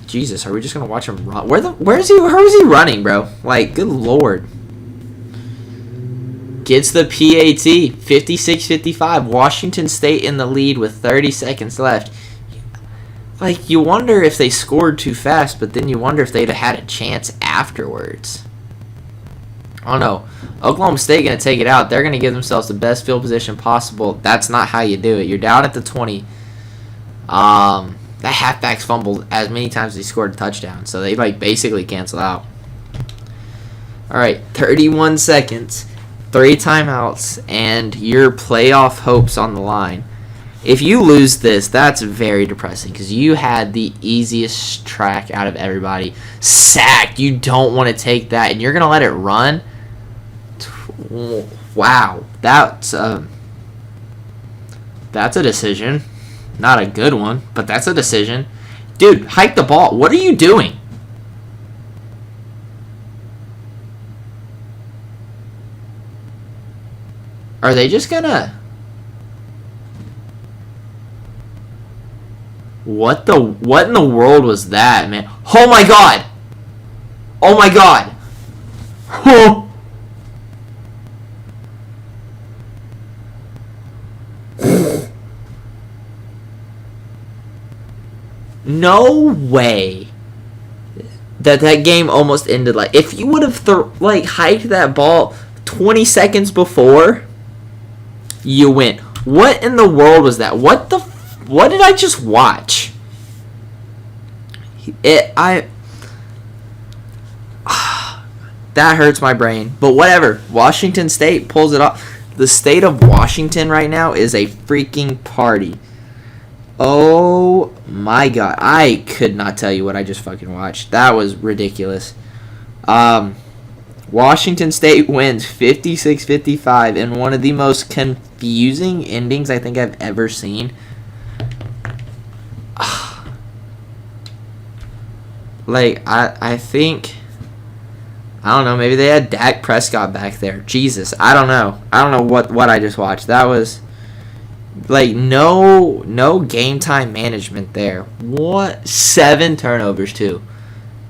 Jesus, are we just gonna watch him run? Where is he running, bro? Like, good lord. Gets the PAT, 56-55. Washington State in the lead with 30 seconds left. Like, you wonder if they scored too fast, but then you wonder if they'd have had a chance afterwards. Oh no, Oklahoma State going to take it out. They're going to give themselves the best field position possible. That's not how you do it. You're down at the 20. That halfback's fumbled as many times as he scored a touchdown, so they like basically cancel out. All right, 31 seconds, 3 timeouts, and your playoff hopes on the line. If you lose this, that's very depressing because you had the easiest track out of everybody. Sacked. You don't want to take that, and you're going to let it run? Wow. That's a decision. Not a good one, but that's a decision. Dude, hike the ball. What are you doing? Are they just going to... What in the world was that, man? Oh my god! Oh my god! Oh. No way that game almost ended. Like, if you would have hiked that ball 20 seconds before, you win. What in the world was that? What did I just watch? That hurts my brain. But whatever. Washington State pulls it off. The state of Washington right now is a freaking party. Oh my god. I could not tell you what I just fucking watched. That was ridiculous. Washington State wins 56-55 in one of the most confusing endings I think I've ever seen. Like, I think, I don't know, maybe they had Dak Prescott back there. Jesus, I don't know. I don't know what I just watched. That was, like, no game time management there. What? 7 turnovers, too.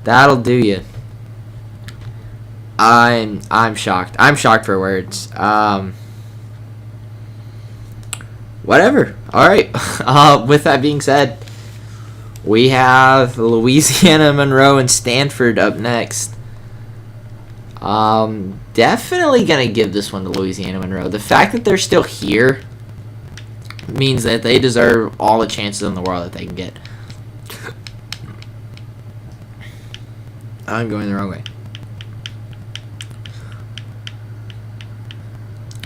That'll do you. I'm shocked. I'm shocked for words. Whatever. All right. With that being said, we have Louisiana Monroe and Stanford up next. Definitely going to give this one to Louisiana Monroe. The fact that they're still here means that they deserve all the chances in the world that they can get. I'm going the wrong way.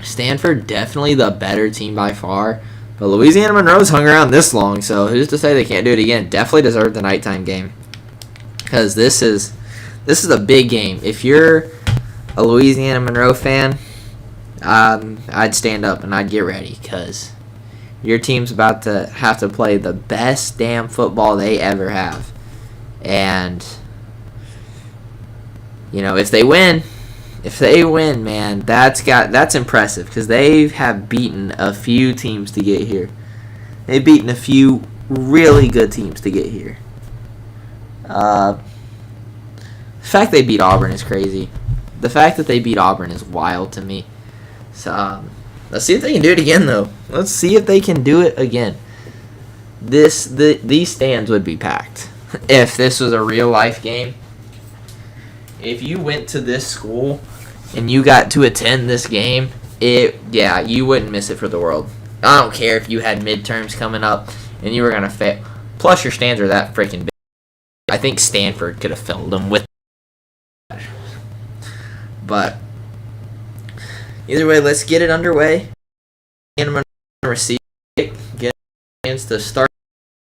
Stanford, definitely the better team by far. But Louisiana Monroe's hung around this long, so who's to say they can't do it again? Definitely deserve the nighttime game. Because this is a big game. If you're a Louisiana Monroe fan, I'd stand up and I'd get ready. Because your team's about to have to play the best damn football they ever have. And, you know, if they win, man, that's impressive because they have beaten a few teams to get here. They've beaten a few really good teams to get here. The fact they beat Auburn is crazy. The fact that they beat Auburn is wild to me. So let's see if they can do it again, though. Let's see if they can do it again. These stands would be packed if this was a real life game. If you went to this school and you got to attend this game, you wouldn't miss it for the world. I don't care if you had midterms coming up and you were going to fail. Plus, your stands are that freaking big. I think Stanford could have filled them with. But either way, let's get it underway. And I'm going to receive it, get a chance to start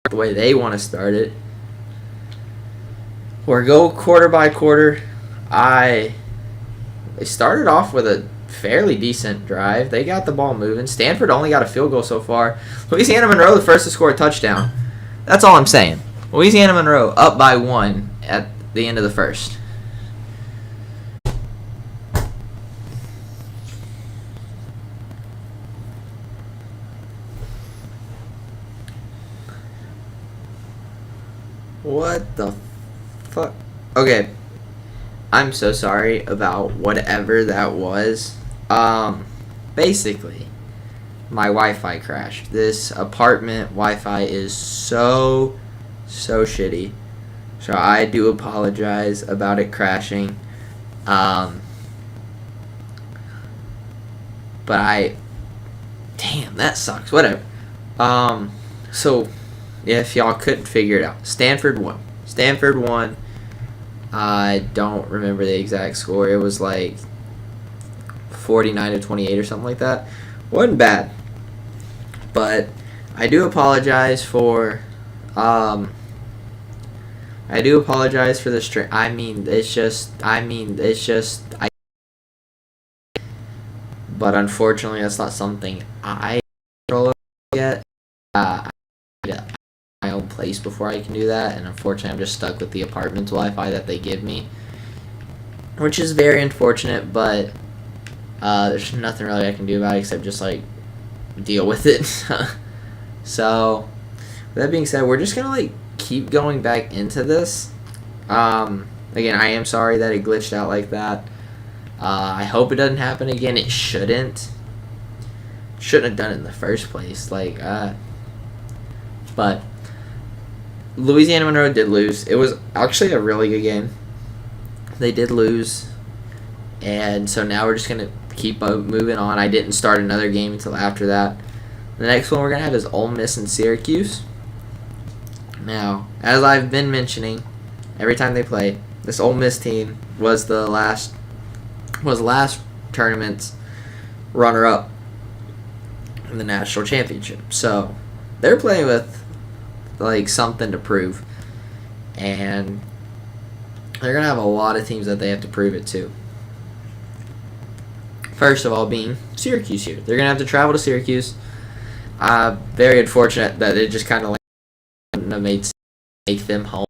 the way they want to start it. Or go quarter by quarter. They started off with a fairly decent drive. They got the ball moving. Stanford only got a field goal so far. Louisiana Monroe, the first to score a touchdown. That's all I'm saying. Louisiana Monroe up by 1 at the end of the first. What the fuck? Okay, I'm so sorry about whatever that was. Basically, my Wi-Fi crashed. This apartment Wi-Fi is so shitty. So I do apologize about it crashing. Um, but damn, that sucks. Whatever. So if y'all couldn't figure it out, Stanford won. Stanford won. I don't remember the exact score. It was like 49-28 or something like that. Wasn't bad. But I do apologize for the string. But unfortunately, that's not something I control over yet. I need my own place before I can do that, and unfortunately, I'm just stuck with the apartment Wi-Fi that they give me, which is very unfortunate. But there's nothing really I can do about it except just like deal with it. So, with that being said, we're just gonna like keep going back into this. Again, I am sorry that it glitched out like that. I hope it doesn't happen again. It shouldn't. Shouldn't have done it in the first place. But Louisiana Monroe did lose. It was actually a really good game. They did lose, and so now we're just gonna keep moving on. I didn't start another game until after that. The next one we're gonna have is Ole Miss and Syracuse. Now, as I've been mentioning, every time they play, this Ole Miss team was last tournament's runner-up in the national championship. So they're playing with like something to prove, and they're gonna have a lot of teams that they have to prove it to. First of all, being Syracuse here, they're gonna have to travel to Syracuse. Very unfortunate that it just kind of like wouldn't have made sense to make them home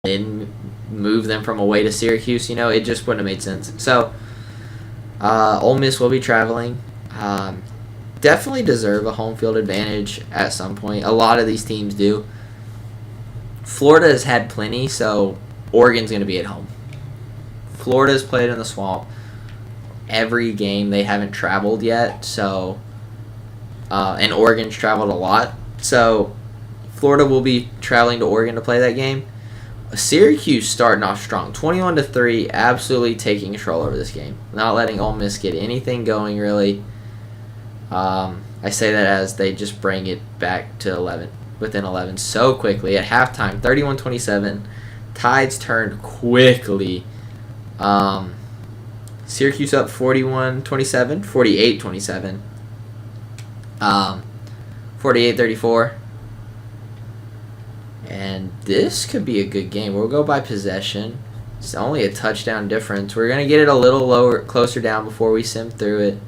and move them from away to Syracuse. It just wouldn't have made sense. So Ole Miss will be traveling. Definitely deserve a home field advantage at some point. A lot of these teams do. Florida has had plenty, so Oregon's going to be at home. Florida's played in the Swamp every game. They haven't traveled yet, so and Oregon's traveled a lot. So Florida will be traveling to Oregon to play that game. Syracuse starting off strong, 21-3, absolutely taking control over this game, not letting Ole Miss get anything going really. I say that as they just bring it back to within 11 so quickly at halftime, 31-27. Tides turned quickly. Syracuse up 41-27, 48-27, 48-34. And this could be a good game. We'll go by possession. It's only a touchdown difference. We're going to get it a little closer down before we sim through it.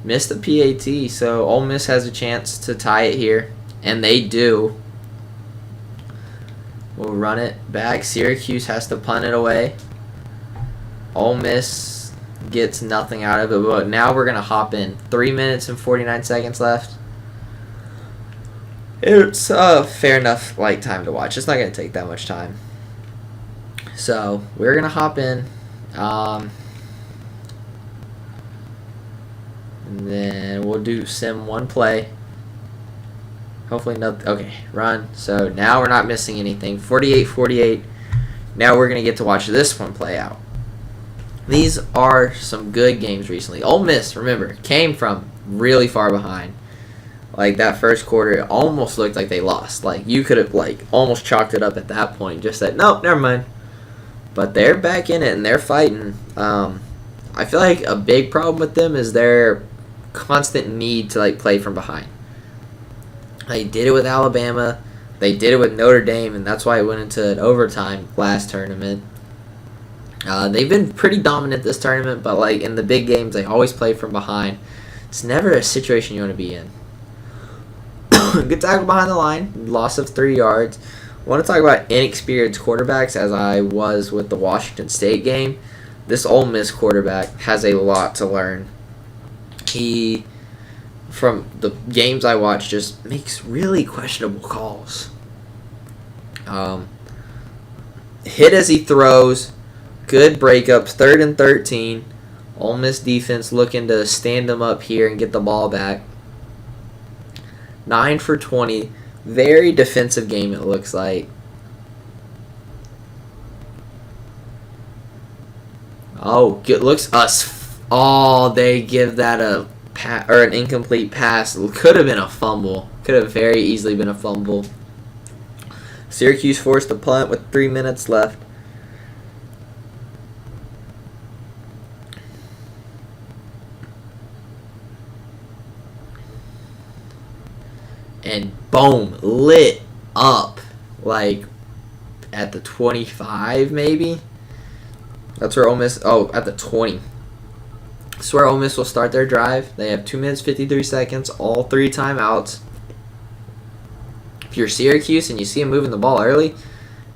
Missed the PAT, so Ole Miss has a chance to tie it here. And they do. We'll run it back. Syracuse has to punt it away. Ole Miss gets nothing out of it. But now we're going to hop in. 3 minutes and 49 seconds left. It's a fair enough time to watch. It's not going to take that much time. So we're going to hop in. And then we'll do sim one play. Hopefully nothing. Okay, run. So now we're not missing anything. 48-48. Now we're going to get to watch this one play out. These are some good games recently. Ole Miss, remember, came from really far behind. That first quarter, it almost looked like they lost. You could have, almost chalked it up at that point. Just said, nope, never mind. But they're back in it, and they're fighting. I feel like a big problem with them is their constant need to, play from behind. They did it with Alabama. They did it with Notre Dame, and that's why it went into an overtime last tournament. They've been pretty dominant this tournament, but, in the big games, they always play from behind. It's never a situation you want to be in. Good tackle behind the line. Loss of 3 yards. I want to talk about inexperienced quarterbacks, as I was with the Washington State game. This Ole Miss quarterback has a lot to learn. He, from the games I watched, just makes really questionable calls. hit as he throws. Good breakups. 3rd and 13. Ole Miss defense looking to stand them up here and get the ball back. 9 for 20. Very defensive game, it looks like. Oh, it looks us. Oh, they give that a or an incomplete pass. Could have been a fumble. Could have very easily been a fumble. Syracuse forced a punt with 3 minutes left. And boom, lit up like at the 25 maybe. That's where Ole Miss, at the 20. That's where Ole Miss will start their drive. They have 2 minutes, 53 seconds, all 3 timeouts. If you're Syracuse and you see them moving the ball early,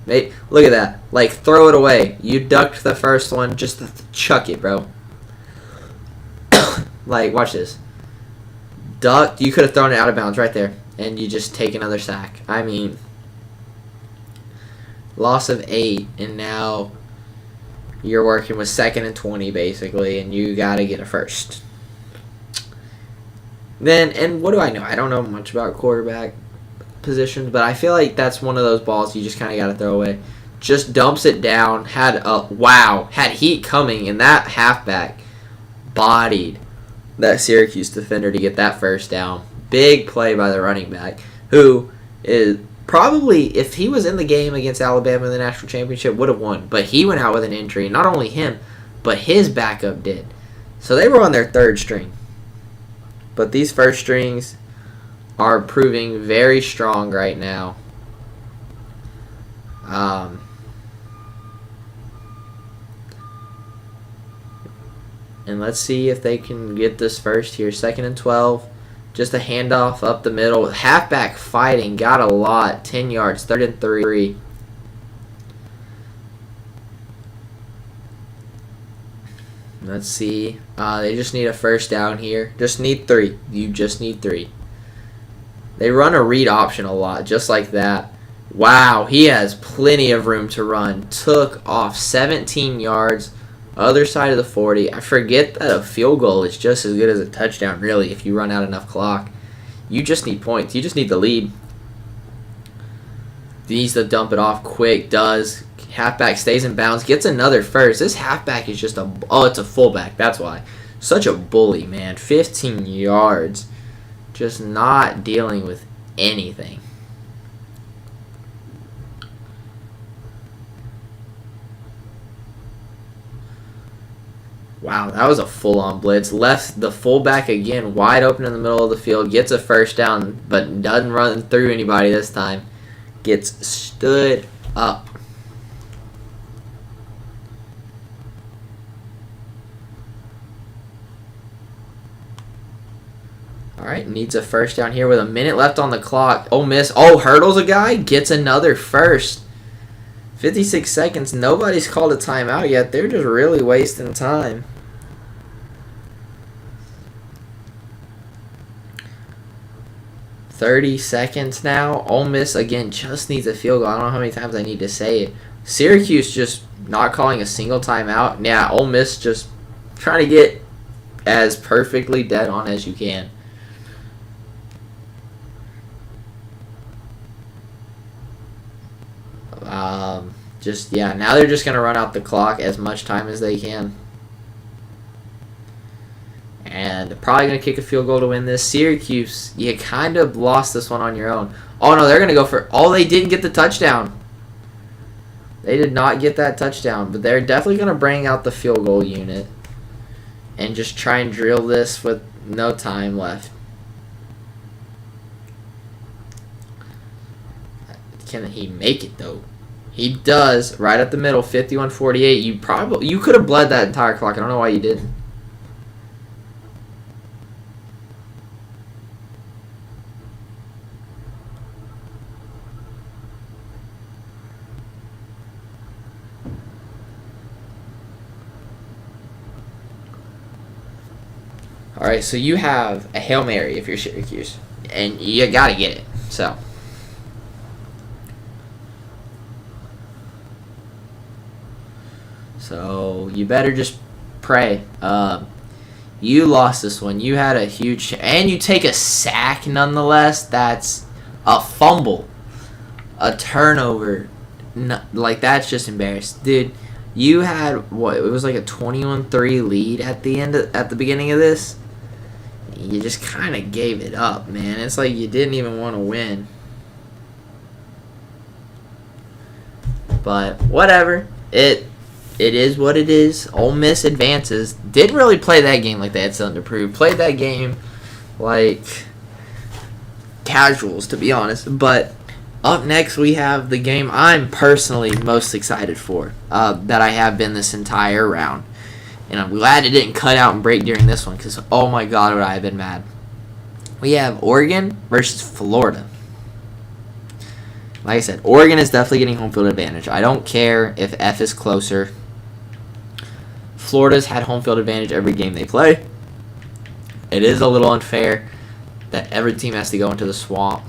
look at that. Like, throw it away. You ducked the first one, just chuck it, bro. Like, watch this. Ducked, you could have thrown it out of bounds right there, and you just take another sack. I mean, loss of 8, and now you're working with 2nd and 20 basically, and you got to get a first. Then, and what do I know? I don't know much about quarterback positions, but I feel like that's one of those balls you just kind of got to throw away. Just dumps it down. Had heat coming, and that halfback bodied that Syracuse defender to get that first down. Big play by the running back, who is probably, if he was in the game against Alabama in the national championship, would have won. But he went out with an injury. Not only him, but his backup did. So they were on their 3rd string. But these first strings are proving very strong right now. And let's see if they can get this first here. 2nd and 12. Just a handoff up the middle. Halfback fighting. Got a lot. 10 yards. 3rd and 3. Let's see. They just need a first down here. Just need 3. You just need 3. They run a read option a lot. Just like that. Wow. He has plenty of room to run. Took off 17 yards. Other side of the 40. I forget that a field goal is just as good as a touchdown, really, if you run out enough clock. You just need points. You just need the lead. Needs to dump it off quick. Does. Halfback stays in bounds. Gets another first. This halfback is just it's a fullback. That's why. Such a bully, man. 15 yards. Just not dealing with anything. Wow, that was a full-on blitz. Left the fullback again wide open in the middle of the field. Gets a first down, but doesn't run through anybody this time. Gets stood up. All right, needs a first down here with a minute left on the clock. Ole Miss, hurdles a guy. Gets another first. 56 seconds. Nobody's called a timeout yet. They're just really wasting time. .30 seconds now. Ole Miss, again, just needs a field goal. I don't know how many times I need to say it. Syracuse just not calling a single timeout. Yeah, Ole Miss just trying to get as perfectly dead on as you can. Now they're just going to run out the clock as much time as they can. And they're probably going to kick a field goal to win this. Syracuse, you kind of lost this one on your own. Oh, no, they're going to go for... they didn't get the touchdown. They did not get that touchdown. But they're definitely going to bring out the field goal unit and just try and drill this with no time left. Can he make it, though? He does, right at the middle, 51-48. You could have bled that entire clock. I don't know why you didn't. All right, so you have a Hail Mary if you're Syracuse, and you got to get it. So So you better just pray. You lost this one. You had a huge... And you take a sack nonetheless. That's a fumble. A turnover. No, like, that's just embarrassing. Dude, you had, what, it was like a 21-3 lead at the beginning of this. You just kind of gave it up, man. It's like you didn't even want to win. But whatever. It is what it is. Ole Miss advances. Didn't really play that game like they had something to prove. Played that game like casuals, to be honest. But up next, we have the game I'm personally most excited for, that I have been this entire round. And I'm glad it didn't cut out and break during this one, because, oh my God, would I have been mad. We have Oregon versus Florida. Like I said, Oregon is definitely getting home field advantage. I don't care if F is closer. Florida's had home field advantage every game they play. It is a little unfair that every team has to go into the swamp.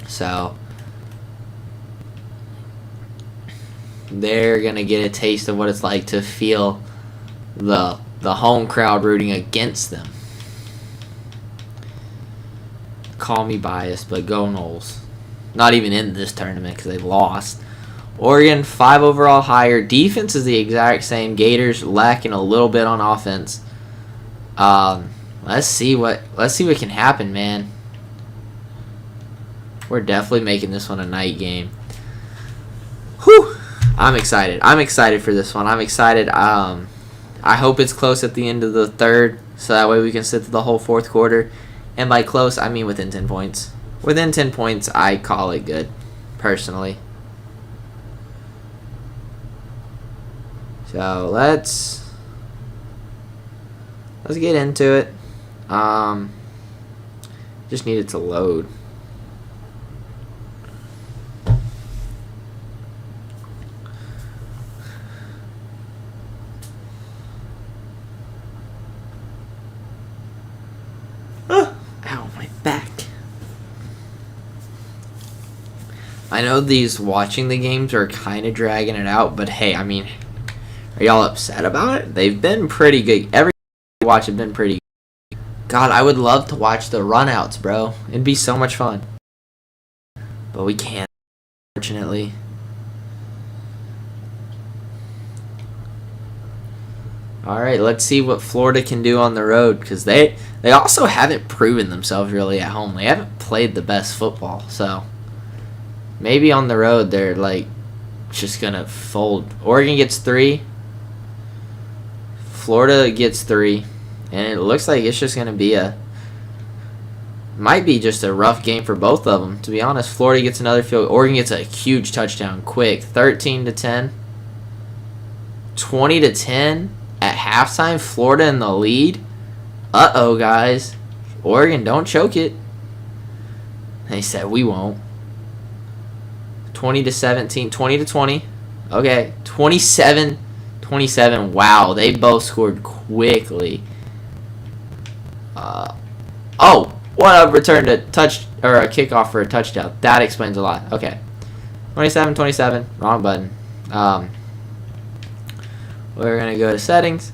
So they're going to get a taste of what it's like to feel the home crowd rooting against them. Call me biased, but go Noles. Not even in this tournament because they've lost. Oregon, 5 overall higher. Defense is the exact same. Gators lacking a little bit on offense. Let's see what can happen, man. We're definitely making this one a night game. Whew. I'm excited. I'm excited for this one. I'm excited. I hope it's close at the end of the third, so that way we can sit through the whole fourth quarter. And by close, I mean within 10 points. Within 10 points, I call it good, personally. So let's get into it. Just need it to load. Ow, my back. I know these watching the games are kind of dragging it out, but hey, I mean, are y'all upset about it? They've been pretty good. Every watch have been pretty good. God, I would love to watch the runouts, bro. It'd be so much fun. But we can't, unfortunately. Alright, let's see what Florida can do on the road, because they also haven't proven themselves really at home. They haven't played the best football, so maybe on the road they're like just going to fold. Oregon gets 3. Florida gets 3. And it looks like it's just going to be might be just a rough game for both of them, to be honest. Florida gets another field. Oregon gets a huge touchdown quick. 13-10. 20-10 at halftime. Florida in the lead. Uh-oh, guys. Oregon, don't choke it. They said we won't. 20-17. 20-20. Okay. 27-27. Wow, they both scored quickly. Oh, what a return to touch, or a kickoff for a touchdown. That explains a lot. Okay. 27-27. Wrong button. We're going to go to settings.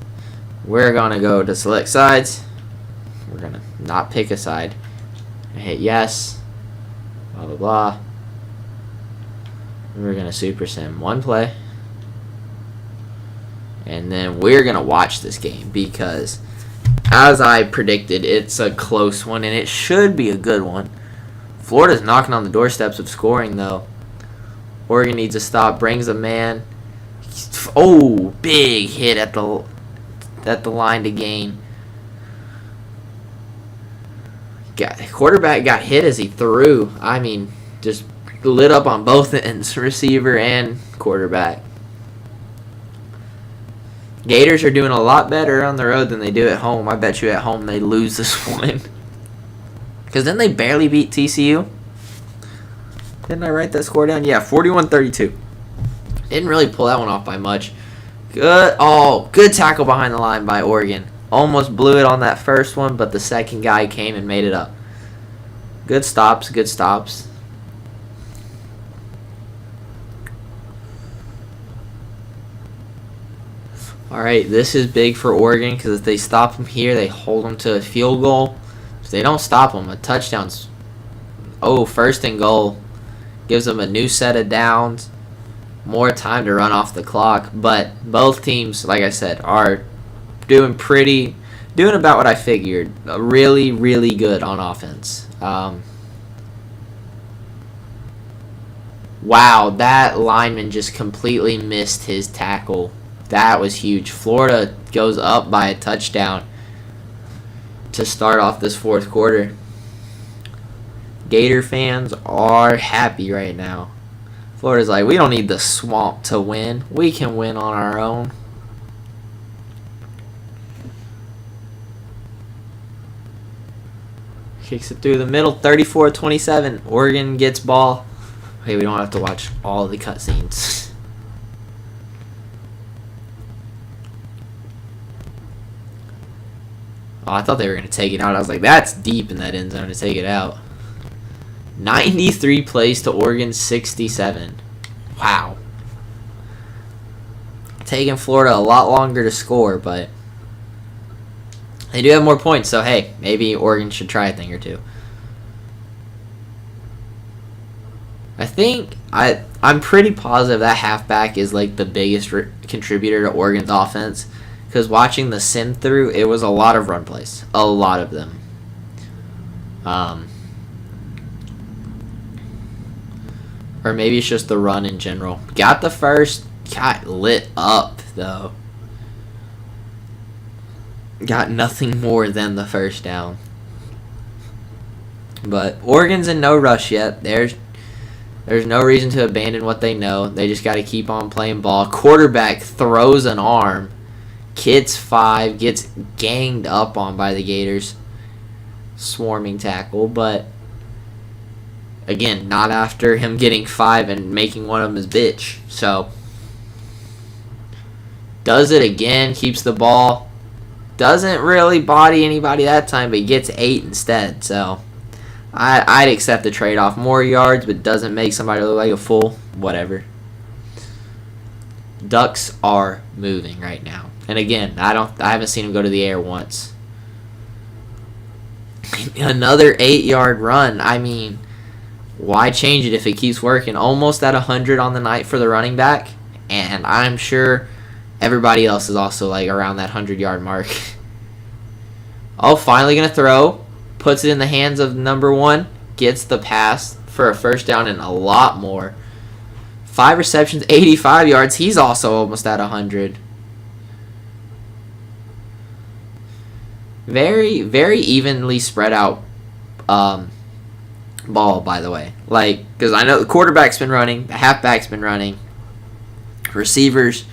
We're going to go to select sides. We're going to not pick a side. Hit yes. Blah, blah, blah. We're going to super sim one play. And then we're going to watch this game because, as I predicted, it's a close one and it should be a good one. Florida's knocking on the doorsteps of scoring, though. Oregon needs a stop. Brings a man. Oh, big hit at the line to gain. Quarterback got hit as he threw. I mean, just lit up on both ends, receiver and quarterback. Gators are doing a lot better on the road than they do at home. I bet you at home they lose this one. Because then they barely beat TCU. Didn't I write that score down? Yeah, 41-32. Didn't really pull that one off by much. Good tackle behind the line by Oregon. Almost blew it on that first one, but the second guy came and made it up. Good stops, good stops. All right, this is big for Oregon because if they stop them here, they hold them to a field goal. If they don't stop them, a touchdown's, first and goal. Gives them a new set of downs, more time to run off the clock. But both teams, like I said, are doing about what I figured. Really, really good on offense. Wow, that lineman just completely missed his tackle. That was huge. Florida goes up by a touchdown to start off this fourth quarter. Gator fans are happy right now. Florida's like, we don't need the swamp to win. We can win on our own. Kicks it through the middle, 34-27. Oregon gets ball. Okay, we don't have to watch all the cutscenes. Oh, I thought they were going to take it out. I was like, that's deep in that end zone to take it out. 93 plays to Oregon 67. Wow. Taking Florida a lot longer to score, but they do have more points, so hey, maybe Oregon should try a thing or two. I'm pretty positive that halfback is like the biggest contributor to Oregon's offense, because watching the sim through, it was a lot of run plays, a lot of them. Or maybe it's just the run in general. Got the first, got lit up though. Got nothing more than the first down. But Oregon's in no rush yet. There's no reason to abandon what they know. They just got to keep on playing ball. Quarterback throws an arm. Kid's 5, gets ganged up on by the Gators. Swarming tackle, but again, not after him getting 5 and making one of them his bitch. So, does it again, keeps the ball. Doesn't really body anybody that time, but gets 8 instead. So, I'd accept the trade-off. More yards, but doesn't make somebody look like a fool. Whatever. Ducks are moving right now. And again, I haven't seen him go to the air once. Another 8-yard run. I mean, why change it if it keeps working? Almost at 100 on the night for the running back. And I'm sure everybody else is also like around that 100-yard mark. Oh, finally going to throw. Puts it in the hands of number 1. Gets the pass for a first down and a lot more. 5 receptions, 85 yards. He's also almost at 100. Very, very evenly spread out ball, by the way. Like, because I know the quarterback's been running, the halfback's been running, receivers,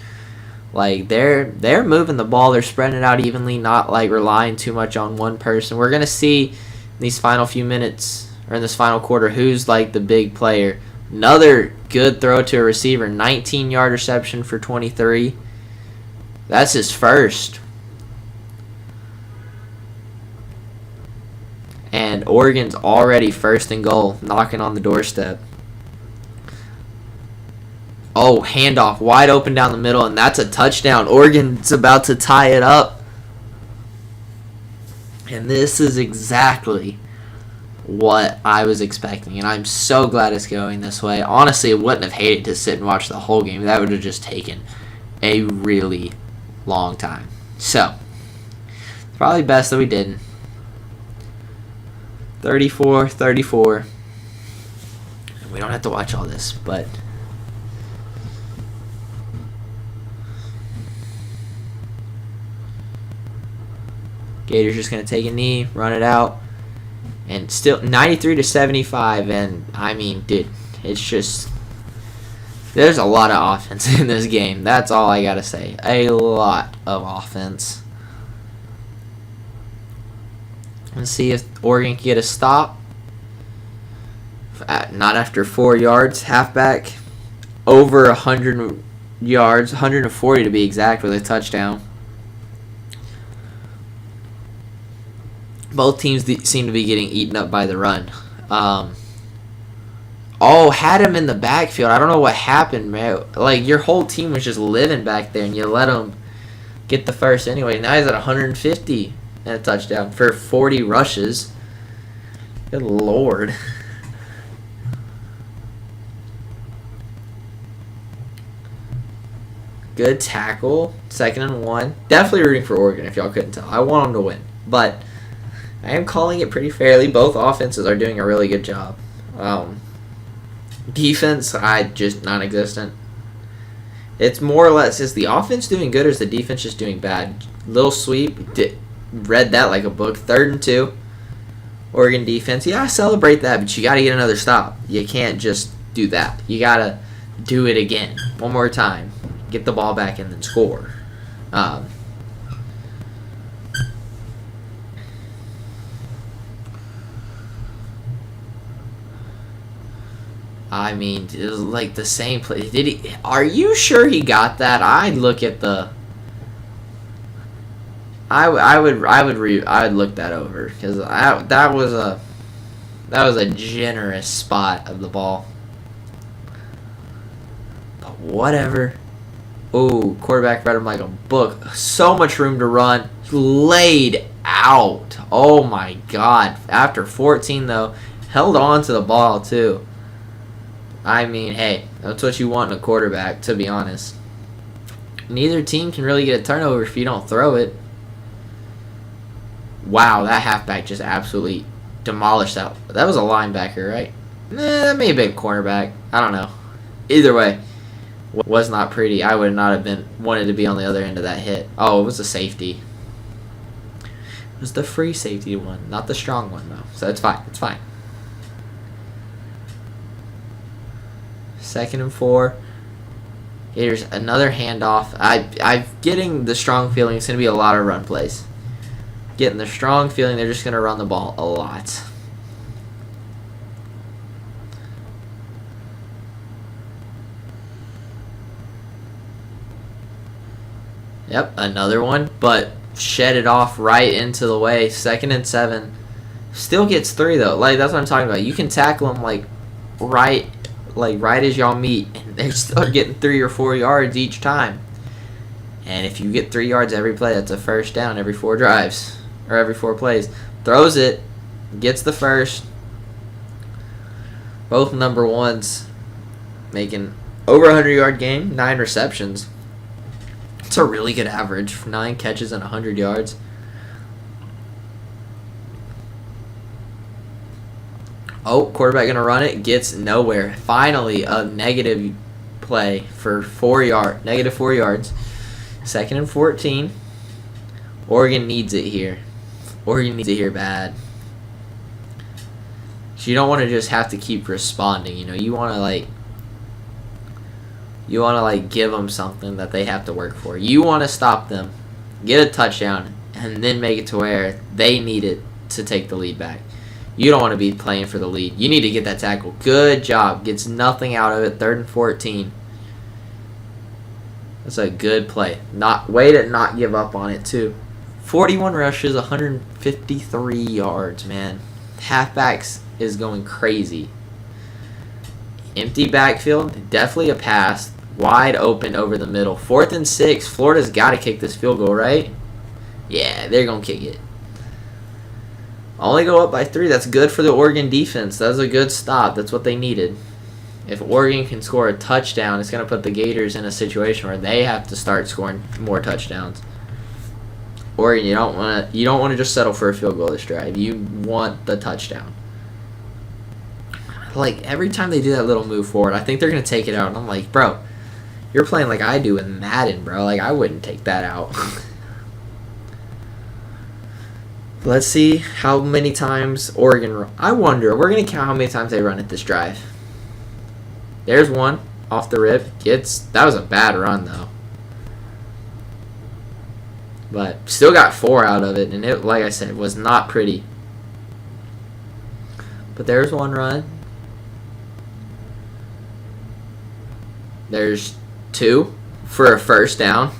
like they're moving the ball, they're spreading it out evenly, not like relying too much on one person. We're gonna see in these final few minutes or in this final quarter who's like the big player. Another good throw to a receiver, 19-yard reception for 23. That's his first. And Oregon's already first and goal, knocking on the doorstep. Oh, handoff, wide open down the middle, and that's a touchdown. Oregon's about to tie it up. And this is exactly what I was expecting, and I'm so glad it's going this way. Honestly, I wouldn't have hated to sit and watch the whole game. That would have just taken a really long time. So, probably best that we didn't. 34-34. We don't have to watch all this, but Gators just going to take a knee, run it out, and still 93-75. And I mean, dude, it's just there's a lot of offense in this game. That's all I got to say. A lot of offense. Let's see if Oregon can get a stop. Not after 4 yards. Halfback over 100 yards, 140 to be exact, with a touchdown. Both teams seem to be getting eaten up by the run. Had him in the backfield. I don't know what happened, man. Like, your whole team was just living back there, and you let them get the first anyway. Now he's at 150 and a touchdown for 40 rushes. Good Lord. Good tackle. 2nd and 1. Definitely rooting for Oregon if y'all couldn't tell. I want them to win. But I am calling it pretty fairly. Both offenses are doing a really good job. Defense, just non-existent. It's more or less, is the offense doing good or is the defense just doing bad? Little sweep. Read that like a book. 3rd and 2. Oregon defense. Yeah, I celebrate that, but you got to get another stop. You can't just do that. You got to do it again. One more time. Get the ball back and then score. I mean, it was like the same play. Did he? Are you sure he got that? I'd look at the. I would look that over because that was a generous spot of the ball. But whatever. Oh, quarterback read him like a book. So much room to run. Laid out. Oh my God. After 14 though, held on to the ball too. I mean, hey, that's what you want in a quarterback, to be honest. Neither team can really get a turnover if you don't throw it. Wow, that halfback just absolutely demolished that. That was a linebacker, right? That may have been cornerback. I don't know. Either way, was not pretty. I would not have wanted to be on the other end of that hit. Oh, it was a safety. It was the free safety one, not the strong one, though. So it's fine. It's fine. 2nd and 4. Here's another handoff. I'm getting the strong feeling it's going to be a lot of run plays. Getting the strong feeling they're just going to run the ball a lot. Yep, another one, but shed it off right into the way. 2nd and 7. Still gets 3 though. Like that's what I'm talking about. You can tackle them right as y'all meet, and they're still getting 3 or 4 yards each time. And if you get 3 yards every play, that's a first down every 4 drives or every 4 plays. Throws it, gets the first. Both number ones making over 100-yard game, 9 receptions. It's a really good average for 9 catches and 100 yards. Oh, quarterback going to run it. Gets nowhere. Finally, a negative play for negative 4 yards. 2nd and 14. Oregon needs it here. Oregon needs it here bad. So you don't want to just have to keep responding. You want to give them something that they have to work for. You want to stop them, get a touchdown, and then make it to where they need it to take the lead back. You don't want to be playing for the lead. You need to get that tackle. Good job. Gets nothing out of it. 3rd and 14. That's a good play. Way to not give up on it, too. 41 rushes, 153 yards, man. Halfbacks is going crazy. Empty backfield. Definitely a pass. Wide open over the middle. 4th and 6. Florida's got to kick this field goal, right? Yeah, they're going to kick it. Only go up by 3. That's good for the Oregon defense. That was a good stop. That's what they needed. If Oregon can score a touchdown, it's going to put the Gators in a situation where they have to start scoring more touchdowns. Oregon, you don't want to just settle for a field goal this drive. You want the touchdown. Every time they do that little move forward, I think they're going to take it out. And I'm like, bro, you're playing like I do in Madden, bro. I wouldn't take that out. Let's see how many times Oregon. I wonder. We're going to count how many times they run it this drive. There's one off the rip. That was a bad run, though. But still got 4 out of it. And it, like I said, was not pretty. But there's one run. There's 2 for a first down.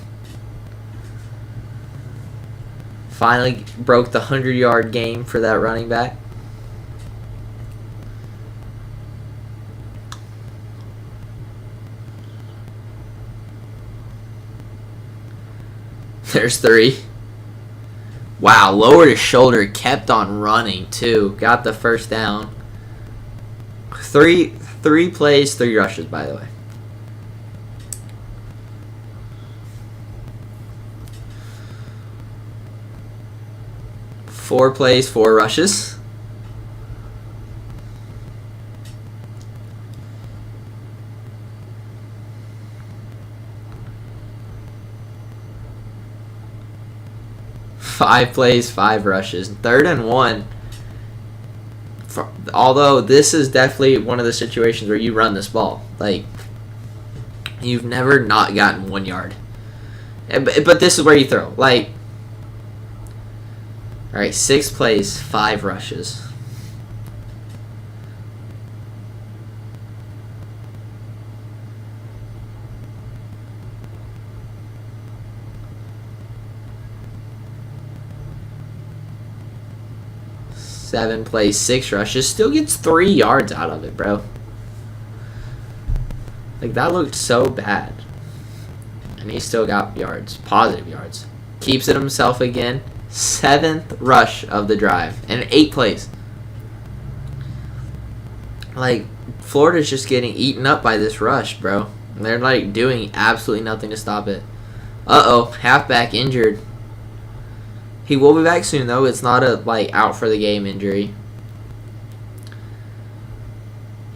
Finally broke the 100-yard game for that running back. There's 3. Wow, lowered his shoulder, kept on running too. Got the first down. Three plays, 3 rushes, by the way. Four plays, 4 rushes. Five plays, 5 rushes. 3rd and 1. Although this is definitely one of the situations where you run this ball. Like, you've never not gotten 1 yard. But this is where you throw. Like, all right, 6 plays, 5 rushes. Seven plays, 6 rushes. Still gets 3 yards out of it, bro. Like, that looked so bad. And he still got yards. Positive yards. Keeps it himself again. 7th rush of the drive. And 8 plays. Like, Florida's just getting eaten up by this rush, bro. And they're, like, doing absolutely nothing to stop it. Uh-oh. Halfback injured. He will be back soon, though. It's not a, like, out for the game injury.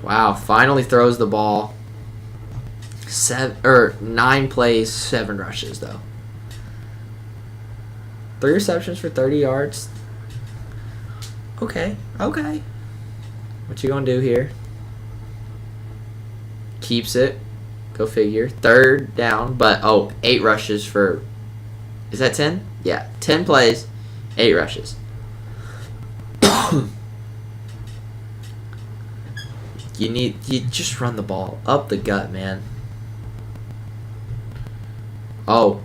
Wow, finally throws the ball. 9 plays, 7 rushes, though. 3 receptions for 30 yards. Okay. What you gonna do here? Keeps it. Go figure. 3rd down, but, 8 rushes for... Is that 10? Yeah, 10 plays, 8 rushes. You just run the ball up the gut, man. A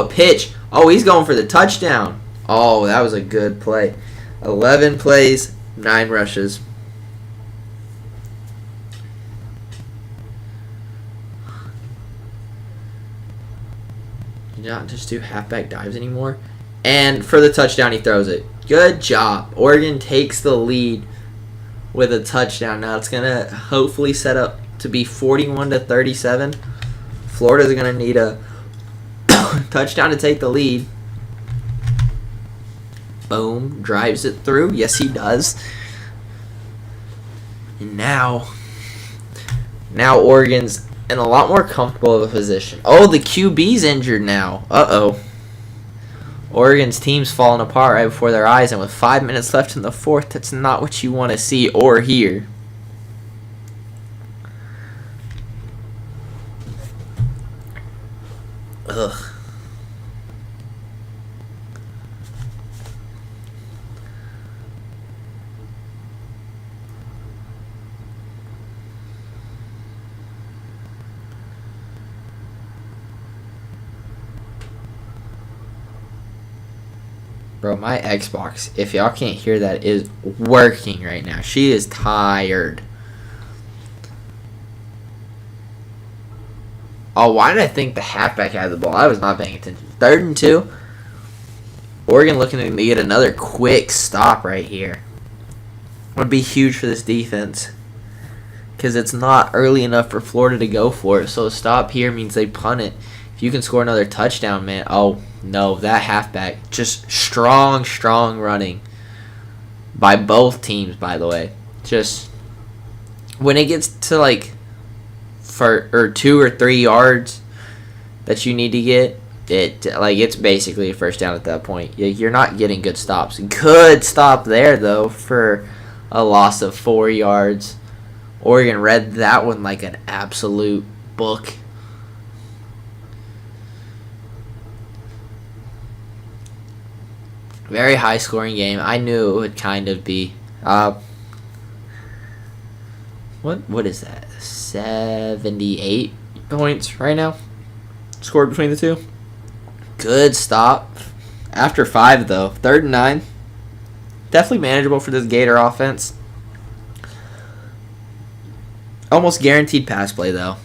pitch. He's going for the touchdown. That was a good play. 11 plays, 9 rushes. Not just do halfback dives anymore. And for the touchdown, he throws it. Good job. Oregon takes the lead with a touchdown. Now it's going to hopefully set up to be 41-37. Florida's going to need a touchdown to take the lead. Boom. Drives it through. Yes, he does. And now Oregon's in a lot more comfortable of a position. The QB's injured now. Oregon's team's falling apart right before their eyes, and with 5 minutes left in the 4th, that's not what you want to see or hear. Ugh. Bro, my Xbox, if y'all can't hear that, is working right now. She is tired. Why did I think the halfback had the ball? I was not paying attention. 3rd and 2. Oregon looking to get another quick stop right here. Would be huge for this defense. Because it's not early enough for Florida to go for it. So a stop here means they punt it. If you can score another touchdown, man. No, that halfback. Just strong running by both teams, by the way. Just when it gets to like 2 or 3 yards that you need to get, it's basically a first down at that point. You're not getting good stops. Good stop there, though, for a loss of 4 yards. Oregon read that one like an absolute book. Very high-scoring game. I knew it would kind of be. What is that? 78 points right now. Scored between the two. Good stop. After 5, though. 3rd and 9. Definitely manageable for this Gator offense. Almost guaranteed pass play, though.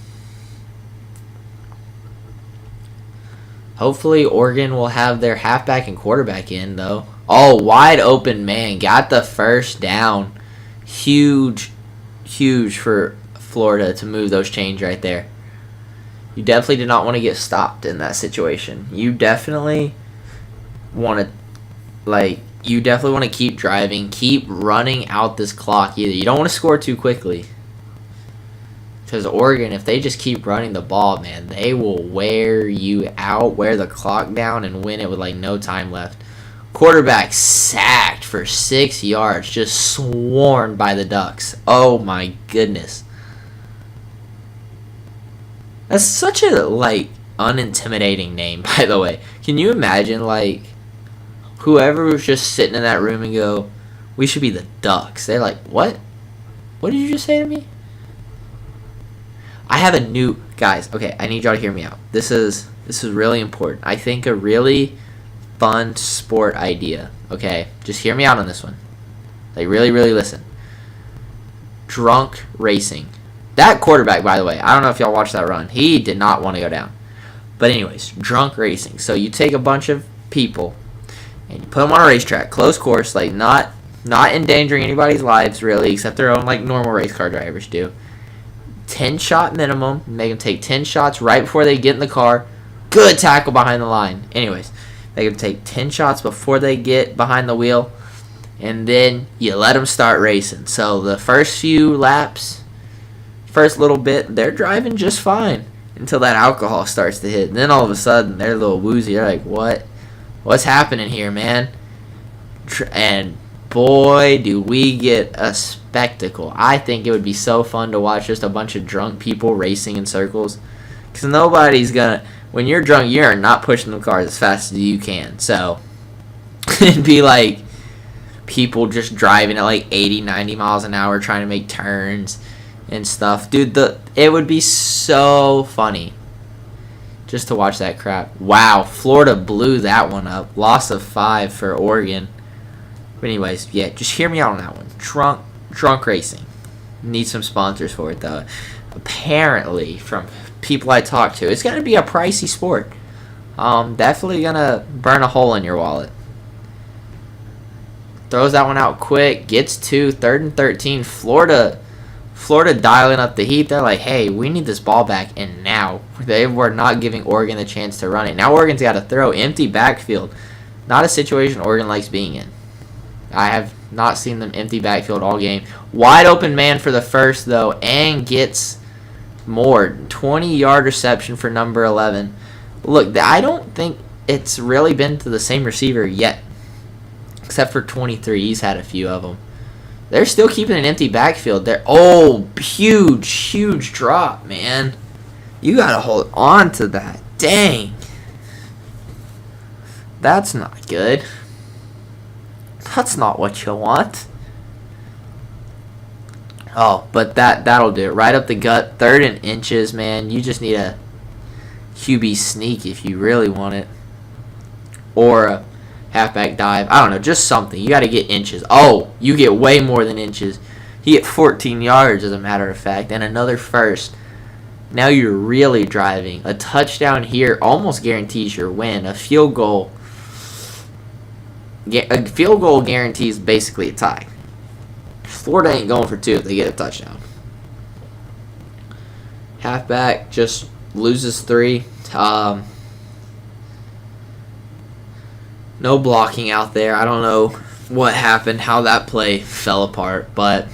Hopefully Oregon will have their halfback and quarterback in, though. Oh, wide open man. Got the first down. Huge, huge for Florida to move those chains right there. You definitely did not want to get stopped in that situation. You definitely want to keep driving, keep running out this clock either. You don't want to score too quickly. Because Oregon, if they just keep running the ball, man, they will wear you out, wear the clock down, and win it with like no time left. Quarterback sacked for 6 yards, just swarmed by the Ducks. Oh my goodness. That's such a unintimidating name, by the way. Can you imagine whoever was just sitting in that room and go, we should be the Ducks? They're like, what? What did you just say to me? I have a new guys. Okay, I need y'all to hear me out. This is really important. I think a really fun sport idea. Okay, just hear me out on this one. Really, really listen. Drunk racing. That quarterback, by the way, I don't know if y'all watched that run. He did not want to go down. But anyways, drunk racing. So you take a bunch of people and you put them on a racetrack, close course, not endangering anybody's lives really, except their own normal race car drivers do. 10-shot minimum. Make them take 10 shots right before they get in the car. Good tackle behind the line. Anyways, they can take 10 shots before they get behind the wheel, and then you let them start racing. So the first few laps, first little bit, they're driving just fine until that alcohol starts to hit. And then all of a sudden, they're a little woozy. They're like, what's happening here, man? And boy, do we get a spectacle. I think it would be so fun to watch just a bunch of drunk people racing in circles. Because nobody's going to... When you're drunk, you're not pushing the cars as fast as you can. So, it'd be like people just driving at 80, 90 miles an hour trying to make turns and stuff. Dude, it would be so funny just to watch that crap. Wow, Florida blew that one up. Loss of 5 for Oregon. But anyways, yeah, just hear me out on that one. Drunk racing. Need some sponsors for it, though. Apparently, from people I talk to, it's going to be a pricey sport. Definitely going to burn a hole in your wallet. Throws that one out quick. Gets to 3rd and 13. Florida dialing up the heat. They're like, hey, we need this ball back, and now. They were not giving Oregon the chance to run it. Now Oregon's got to throw. Empty backfield. Not a situation Oregon likes being in. I have not seen them empty backfield all game. Wide open man for the first, though, and gets more. 20-yard reception for number 11. Look, I don't think it's really been to the same receiver yet, except for 23. He's had a few of them. They're still keeping an empty backfield there. Oh, huge drop, man. You got to hold on to that. Dang. That's not good. That's not what you want. Oh, but that'll do it. Right up the gut. 3rd and inches, man. You just need a QB sneak if you really want it. Or a halfback dive. I don't know. Just something. You got to get inches. Oh, you get way more than inches. He hit 14 yards, as a matter of fact. And another first. Now you're really driving. A touchdown here almost guarantees your win. A field goal guarantees basically a tie. Florida ain't going for 2 if they get a touchdown. Halfback just loses 3. No blocking out there. I don't know what happened, how that play fell apart, but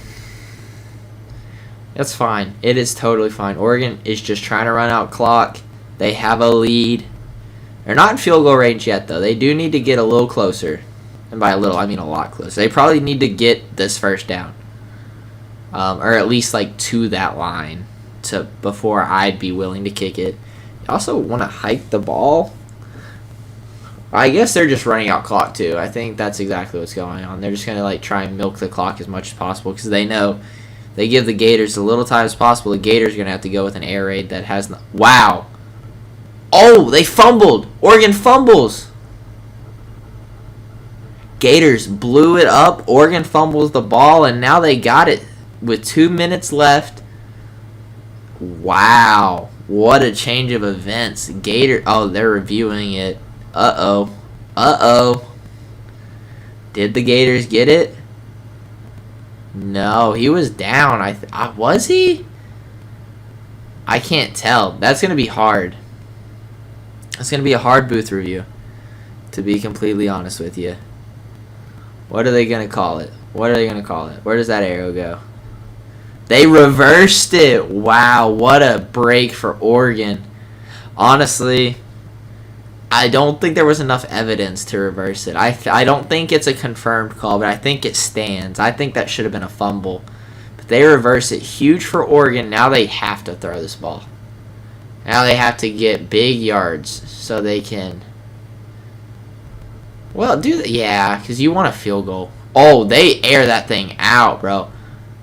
that's fine. It is totally fine. Oregon is just trying to run out clock. They have a lead. They're not in field goal range yet, though. They do need to get a little closer. And by a little, I mean a lot closer. They probably need to get this first down. Or at least to that line before I'd be willing to kick it. You also want to hike the ball. I guess they're just running out clock too. I think that's exactly what's going on. They're just going to try and milk the clock as much as possible because they know they give the Gators as little time as possible. The Gators are going to have to go with an air raid that has no... Wow. Oh, they fumbled. Oregon fumbles. Gators blew it up. Oregon fumbles the ball, and now they got it with 2 minutes left. Wow. What a change of events. Gator. Oh, they're reviewing it. Uh-oh. Uh-oh. Did the Gators get it? No, he was down. Was he? I can't tell. That's going to be hard. It's going to be a hard booth review, to be completely honest with you. What are they going to call it? What are they going to call it? Where does that arrow go? They reversed it. Wow, what a break for Oregon. Honestly, I don't think there was enough evidence to reverse it. I don't think it's a confirmed call, but I think it stands. I think that should have been a fumble. But they reverse it. Huge for Oregon. Now they have to throw this ball. Now they have to get big yards so they can... Well, yeah, because you want a field goal. Oh, they air that thing out, bro.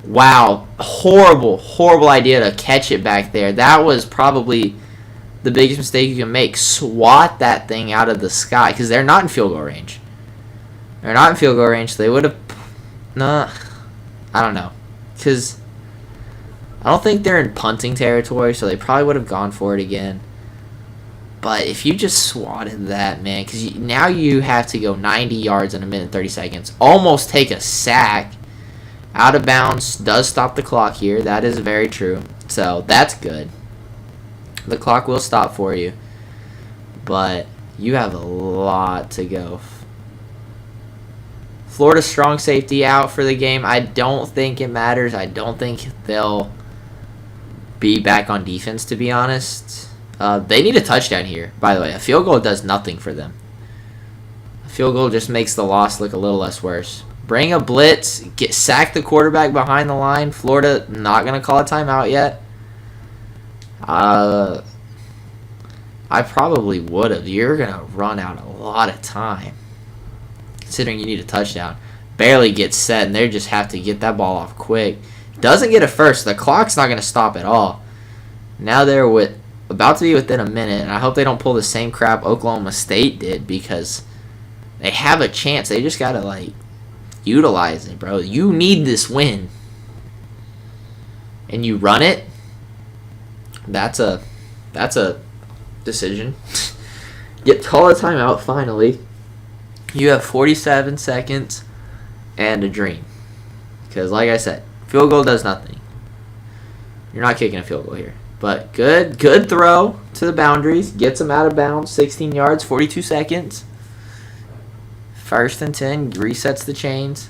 Wow, horrible, horrible idea to catch it back there. That was probably the biggest mistake you can make. Swat that thing out of the sky, because they're not in field goal range. They're not in field goal range, so they would have... Nah, I don't know. Because I don't think they're in punting territory, so they probably would have gone for it again. But if you just swatted that, man, because now you have to go 90 yards in a minute and 30 seconds. Almost take a sack. Out of bounds does stop the clock here. That is very true. So that's good. The clock will stop for you. But you have a lot to go. Florida strong safety out for the game. I don't think it matters. I don't think they'll be back on defense, to be honest. They need a touchdown here, by the way. A field goal does nothing for them. A field goal just makes the loss look a little less worse. Bring a blitz, sack the quarterback behind the line. Florida not going to call a timeout yet. I probably would have. You're going to run out a lot of time, considering you need a touchdown. Barely gets set, and they just have to get that ball off quick. Doesn't get a first. The clock's not going to stop at all. Now they're about to be within a minute, and I hope they don't pull the same crap Oklahoma State did, because they have a chance. They just got to, utilize it, bro. You need this win. And you run it. That's a decision. Call a timeout finally. You have 47 seconds and a dream. Because like I said, field goal does nothing. You're not kicking a field goal here. But good throw to the boundaries. Gets them out of bounds. 16 yards, 42 seconds. 1st and 10, resets the chains.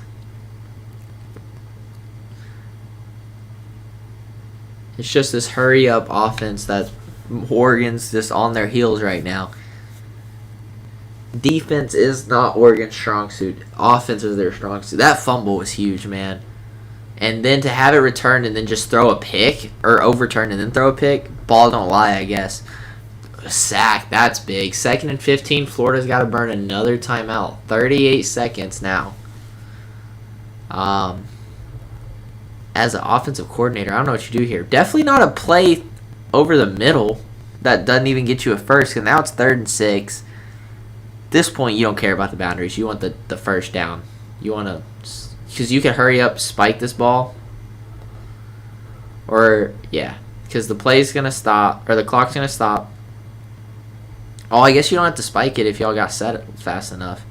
It's just this hurry-up offense that Oregon's just on their heels right now. Defense is not Oregon's strong suit. Offense is their strong suit. That fumble was huge, man. And then to have it returned and then just throw a pick, or overturn and then throw a pick, ball don't lie, I guess. A sack, that's big. 2nd and 15, Florida's got to burn another timeout. 38 seconds now. As an offensive coordinator, I don't know what you do here. Definitely not a play over the middle that doesn't even get you a first, because now it's 3rd and 6. At this point, you don't care about the boundaries. You want the first down. You want to, because you can hurry up, spike this ball. Or, yeah, because the play's going to stop, or the clock's going to stop. Oh, I guess you don't have to spike it if y'all got set fast enough.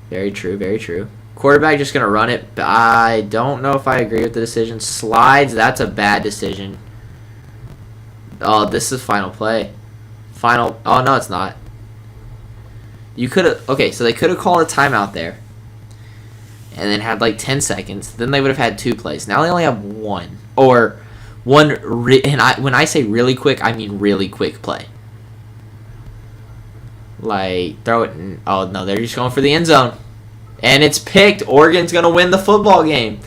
Very true, very true. Quarterback just going to run it. But I don't know if I agree with the decision. Slides, that's a bad decision. Oh, this is final play. Oh, no, it's not. You could have... Okay, so they could have called a timeout there. And then had 10 seconds. Then they would have had 2 plays. Now they only have 1. Or one... when I say really quick, I mean really quick play. Throw it in... Oh, no, they're just going for the end zone. And it's picked. Oregon's going to win the football game.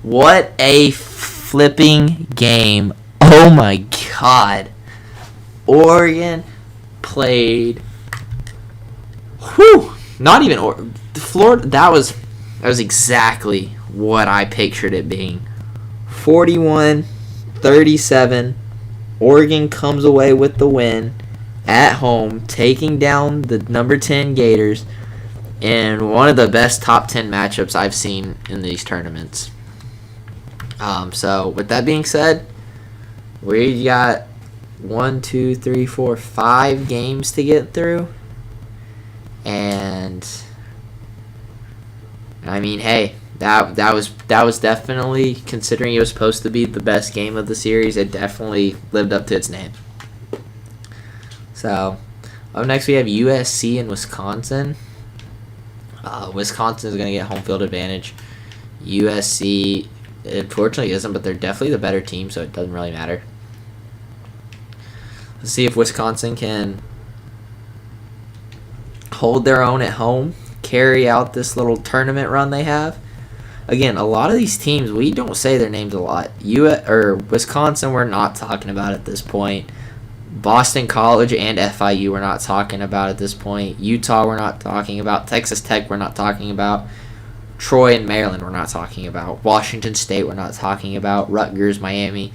What a flipping game. Oh, my God. Oregon played... Whew. Not even... Florida... That was exactly what I pictured it being. 41-37. Oregon comes away with the win at home, taking down the number 10 Gators in one of the best top 10 matchups I've seen in these tournaments. So with that being said, We got 5 games to get through. And I mean, hey, that was definitely, considering it was supposed to be the best game of the series, it definitely lived up to its name. So, up next we have USC and Wisconsin. Wisconsin is going to get home field advantage. USC, unfortunately, isn't, but they're definitely the better team, so it doesn't really matter. Let's see if Wisconsin can hold their own at home, carry out this little tournament run they have. Again, a lot of these teams, we don't say their names a lot. Wisconsin, we're not talking about at this point. Boston College and FIU we're not talking about at this point. Utah we're not talking about. Texas Tech we're not talking about. Troy and Maryland we're not talking about. Washington State we're not talking about. Rutgers, Miami.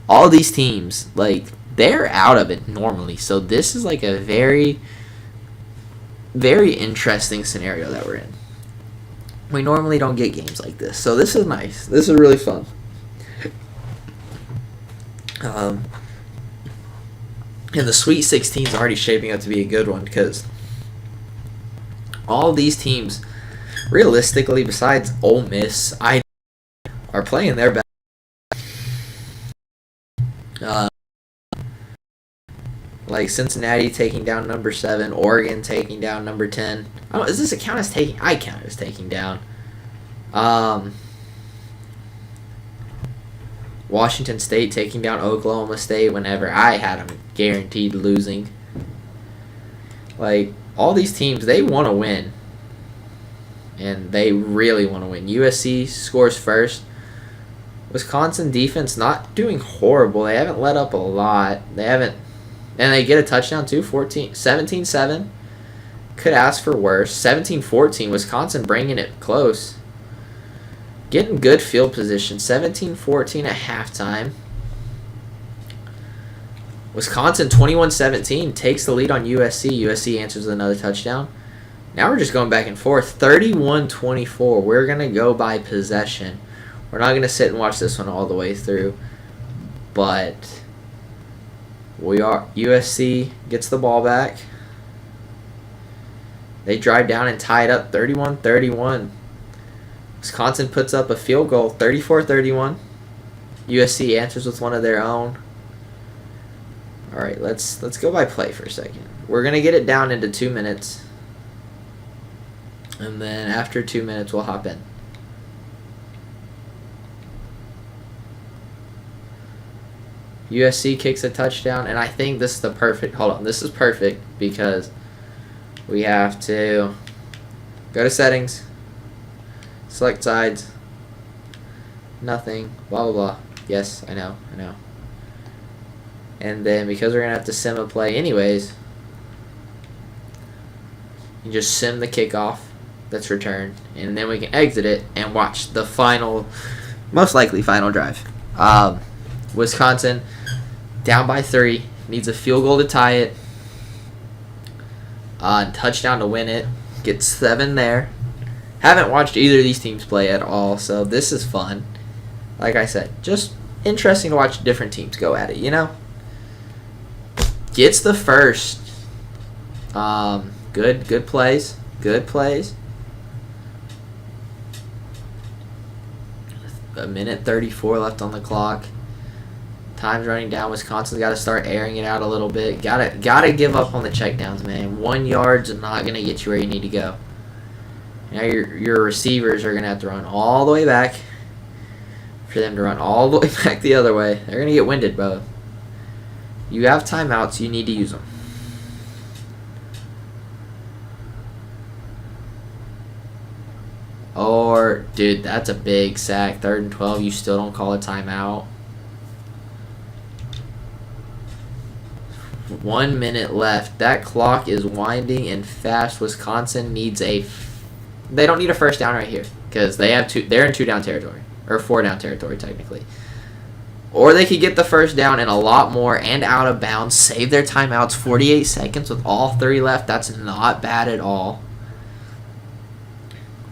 All these teams, like, they're out of it normally. So this is like a very, very interesting scenario that we're in. We normally don't get games like this. So this is nice. This is really fun. And the Sweet 16 is already shaping up to be a good one because all these teams, realistically, besides Ole Miss, are playing their best. Like Cincinnati taking down number 7, Oregon taking down number 10. Oh, is this a count as taking? I count it as taking down. Washington State taking down Oklahoma State whenever I had them guaranteed losing. Like, all these teams, they want to win. And they really want to win. USC scores first. Wisconsin defense not doing horrible. They haven't let up a lot. And they get a touchdown too, 17-7. Could ask for worse. 17-14, Wisconsin bringing it close. Getting good field position, 17-14 at halftime. Wisconsin 21-17 takes the lead on USC. USC answers with another touchdown. Now we're just going back and forth. 31-24. We're going to go by possession. We're not going to sit and watch this one all the way through. But USC gets the ball back. They drive down and tie it up 31-31. Wisconsin puts up a field goal, 34-31. USC answers with one of their own. All right, let's go by play for a second. We're going to get it down into 2 minutes. And then after 2 minutes, we'll hop in. USC kicks a touchdown, and I think this is the perfect... Hold on, this is perfect because we have to go to settings, select sides, nothing, blah, blah, blah. Yes, I know. And then because we're going to have to sim a play anyways, you just sim the kickoff that's returned, and then we can exit it and watch the final, most likely final drive. Wisconsin down by 3, needs a field goal to tie it, touchdown to win it, gets 7 there. Haven't watched either of these teams play at all, so this is fun. Like I said, just interesting to watch different teams go at it, you know? Gets the first. Good plays. Good plays. 1:34 left on the clock. Time's running down. Wisconsin's got to start airing it out a little bit. Gotta give up on the checkdowns, man. 1 yard's not gonna get you where you need to go. Now your receivers are gonna have to run all the way back for them to run all the way back the other way. They're gonna get winded, bro. You have timeouts. You need to use them. Or, dude, that's a big sack. 3rd and 12. You still don't call a timeout. 1 minute left. That clock is winding and fast. Wisconsin needs they don't need a first down right here because they're in 2 down territory, or 4 down territory technically. Or they could get the first down and a lot more and out of bounds, save their timeouts. 48 seconds with all 3 left. That's not bad at all.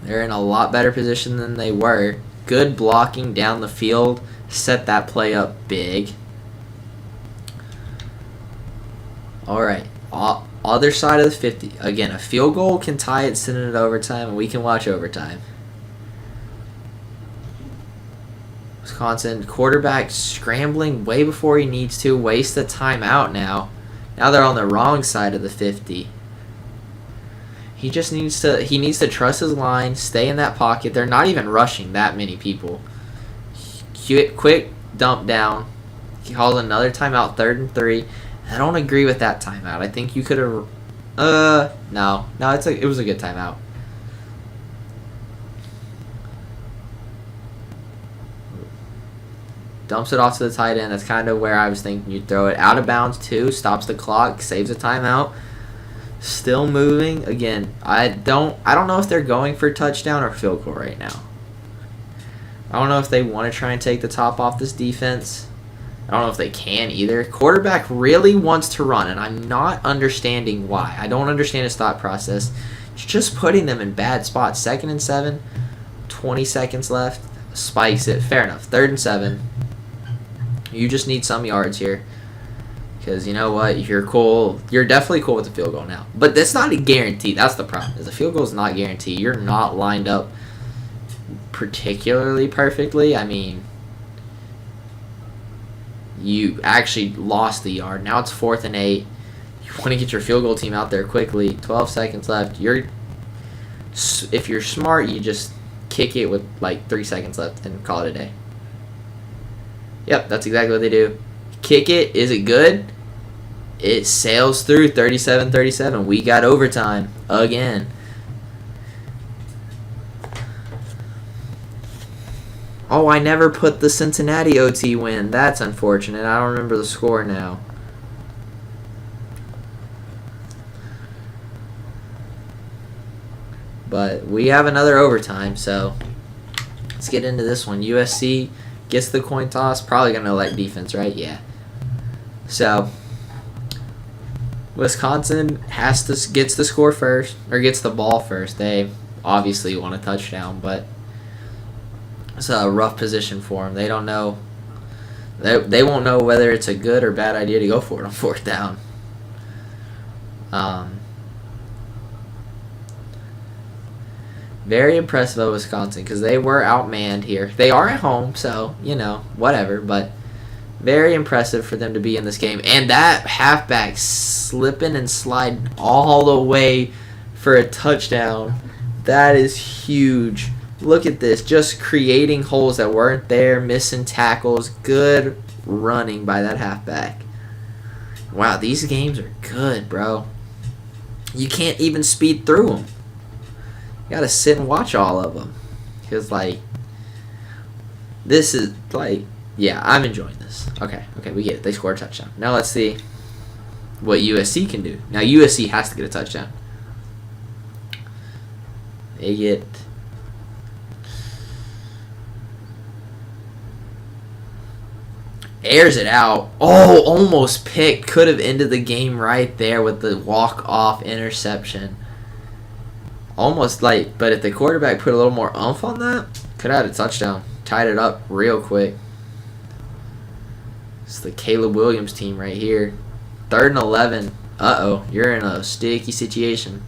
They're in a lot better position than they were. Good blocking down the field. Set that play up big. All right. Other side of the 50. Again, a field goal can tie it, send it to overtime, and we can watch overtime. Wisconsin quarterback scrambling way before he needs to. Waste the timeout now. Now they're on the wrong side of the 50. He just needs to trust his line, stay in that pocket. They're not even rushing that many people. Quick dump down. He calls another timeout, 3rd and 3. I don't agree with that timeout. I think you could have no, it was a good timeout. Dumps it off to the tight end. That's kind of where I was thinking you'd throw it. Out of bounds, 2. Stops the clock. Saves a timeout. Still moving. Again, I don't know if they're going for touchdown or field goal right now. I don't know if they want to try and take the top off this defense. I don't know if they can either. Quarterback really wants to run, and I'm not understanding why. I don't understand his thought process. It's just putting them in bad spots. 2nd and 7. 20 seconds left. Spikes it. Fair enough. 3rd and 7. You just need some yards here. Because you know what? You're cool. You're definitely cool with the field goal now. But that's not a guarantee. That's the problem. Is the field goal is not guaranteed. You're not lined up particularly perfectly. I mean, you actually lost the yard. Now it's 4th and 8. You want to get your field goal team out there quickly. 12 seconds left. If you're smart, you just kick it with like 3 seconds left and call it a day. Yep, that's exactly what they do. Kick it. Is it good? It sails through. 37-37. We got overtime again. Oh, I never put the Cincinnati OT win. That's unfortunate. I don't remember the score now. But we have another overtime, so let's get into this one. USC gets the coin toss. Probably going to elect defense, right? Yeah. So Wisconsin gets the score first, or gets the ball first. They obviously want a touchdown, but it's a rough position for them. They don't know. They won't know whether it's a good or bad idea to go for it on 4th down. Very impressive of Wisconsin because they were outmanned here. They are at home, so, whatever. But very impressive for them to be in this game. And that halfback slipping and sliding all the way for a touchdown. That is huge. Look at this. Just creating holes that weren't there, missing tackles. Good running by that halfback. Wow, these games are good, bro. You can't even speed through them. You got to sit and watch all of them. Because, this is, yeah, I'm enjoying this. Okay, we get it. They score a touchdown. Now let's see what USC can do. Now, USC has to get a touchdown. They get... airs it out. Oh, almost picked. Could have ended the game right there with the walk-off interception. Almost but if the quarterback put a little more oomph on that, could have had a touchdown. Tied it up real quick. It's the Caleb Williams team right here. 3rd and 11. Uh-oh, you're in a sticky situation.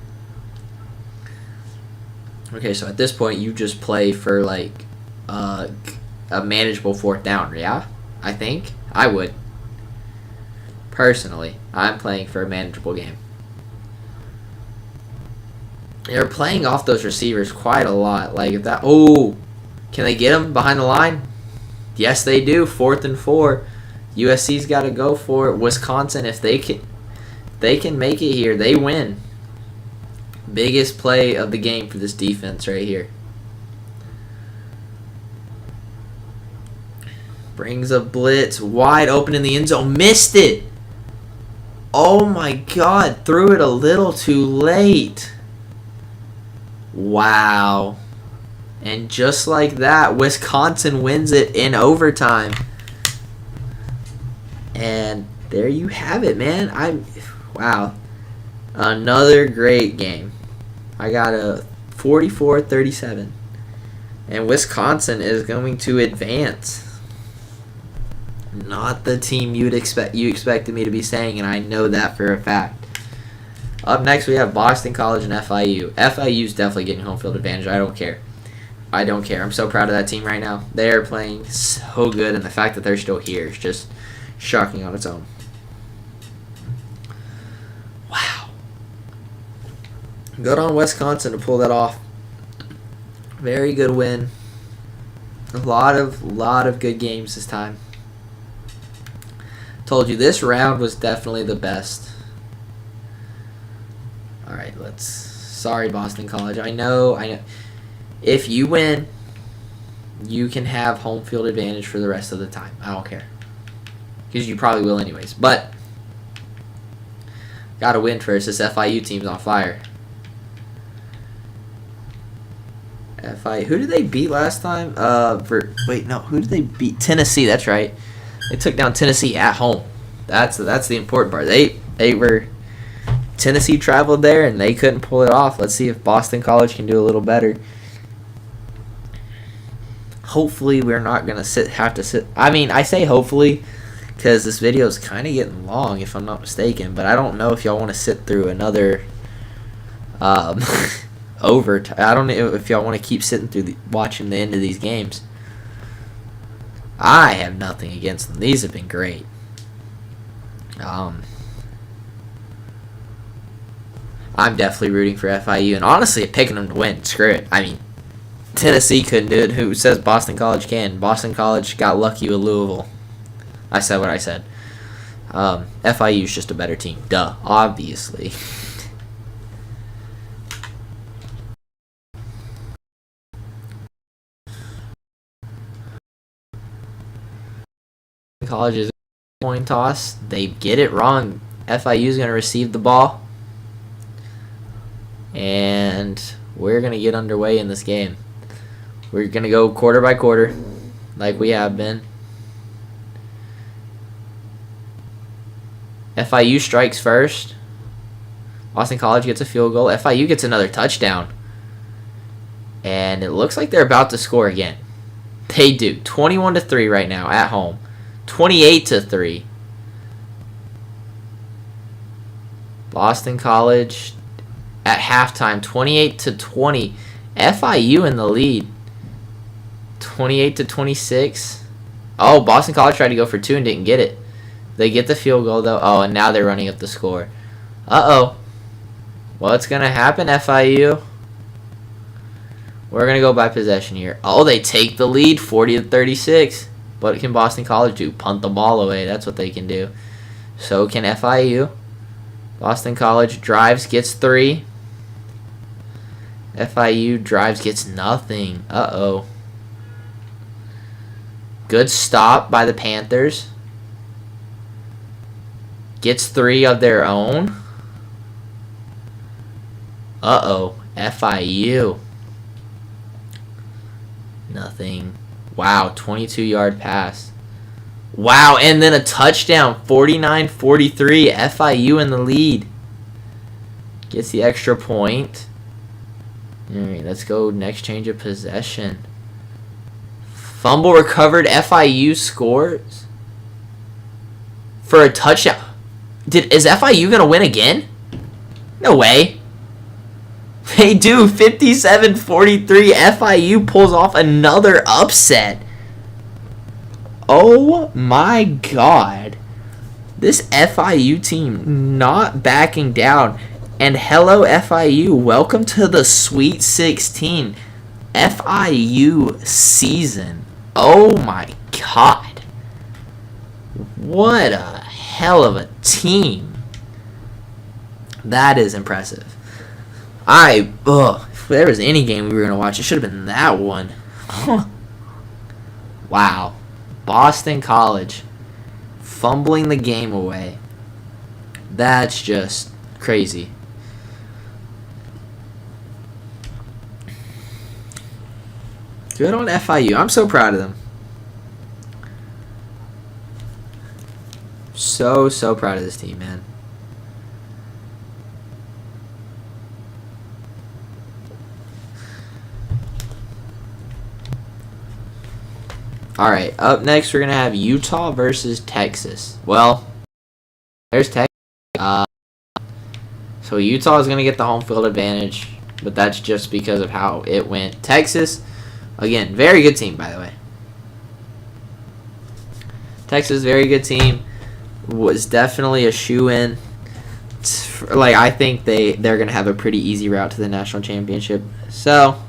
Okay, so at this point, you just play for, a manageable 4th down, yeah? I think. I would. Personally, I'm playing for a manageable game. They're playing off those receivers quite a lot. If that... Oh! Can they get them behind the line? Yes, they do. 4th and 4. USC's got to go for it. Wisconsin, if they can make it here, they win. Biggest play of the game for this defense right here. Brings a blitz. Wide open in the end zone. Missed it. Oh my God. Threw it a little too late. Wow. And just like that, Wisconsin wins it in overtime. And there you have it, man. Wow. Another great game. I got a 44-37. And Wisconsin is going to advance. Not the team you expected me to be saying, and I know that for a fact. Up next, we have Boston College and FIU. FIU's definitely getting home field advantage. I don't care. I don't care. I'm so proud of that team right now. They are playing so good, and the fact that they're still here is just shocking on its own. Wow. Good on Wisconsin to pull that off. Very good win. A lot of good games this time. Told you this round was definitely the best. All right, sorry, Boston College. I know. If you win, you can have home field advantage for the rest of the time. I don't care. Because you probably will anyways. But got to win first. This FIU team's on fire. FIU. Who did they beat last time? Who did they beat? Tennessee. That's right. They took down Tennessee at home. That's the important part. They were Tennessee traveled there and they couldn't pull it off. Let's see if Boston College can do a little better. Hopefully we're not gonna have to sit. I mean, I say hopefully because this video is kind of getting long, if I'm not mistaken. But I don't know if y'all want to sit through another overtime. I don't know if y'all want to keep sitting through watching the end of these games. I have nothing against them. These have been great. I'm definitely rooting for FIU, and honestly, picking them to win. Screw it. I mean, Tennessee couldn't do it. Who says Boston College can? Boston College got lucky with Louisville. I said what I said. FIU is just a better team. Duh. Obviously. College is a coin toss. They get it wrong. FIU is going to receive the ball. And we're going to get underway in this game. We're going to go quarter by quarter like we have been. FIU strikes first. Boston College gets a field goal. FIU gets another touchdown. And it looks like they're about to score again. They do. 21-3 right now at home. 28-3. Boston College at halftime, 28-20. FIU in the lead, 28-26. Oh, Boston College tried to go for two and didn't get it. They get the field goal though. Oh, and now they're running up the score. Uh-oh. What's gonna happen, FIU? We're gonna go by possession here. Oh, they take the lead, 40-36. What can Boston College do? Punt the ball away. That's what they can do. So can FIU. Boston College drives, gets 3. FIU drives, gets nothing. Uh-oh. Good stop by the Panthers. Gets 3 of their own. Uh-oh. FIU. Nothing. Wow, 22-yard pass. Wow, and then a touchdown, 49-43, FIU in the lead. Gets the extra point. All right, let's go next change of possession. Fumble recovered, FIU scores for a touchdown. Is FIU going to win again? No way. They do, 57-43. FIU pulls off another upset. Oh my god. This FIU team not backing down. And hello FIU, welcome to the Sweet 16 FIU season. Oh my god. What a hell of a team. That is impressive. If there was any game we were going to watch, it should have been that one. Wow. Boston College fumbling the game away. That's just crazy. Good on FIU. I'm so proud of them. So proud of this team, man. All right, up next we're going to have Utah versus Texas. Well, there's Texas. So Utah is going to get the home field advantage, but that's just because of how it went. Texas, again, very good team, by the way. Texas, very good team. Was definitely a shoe-in. Like, I think they're going to have a pretty easy route to the national championship. So,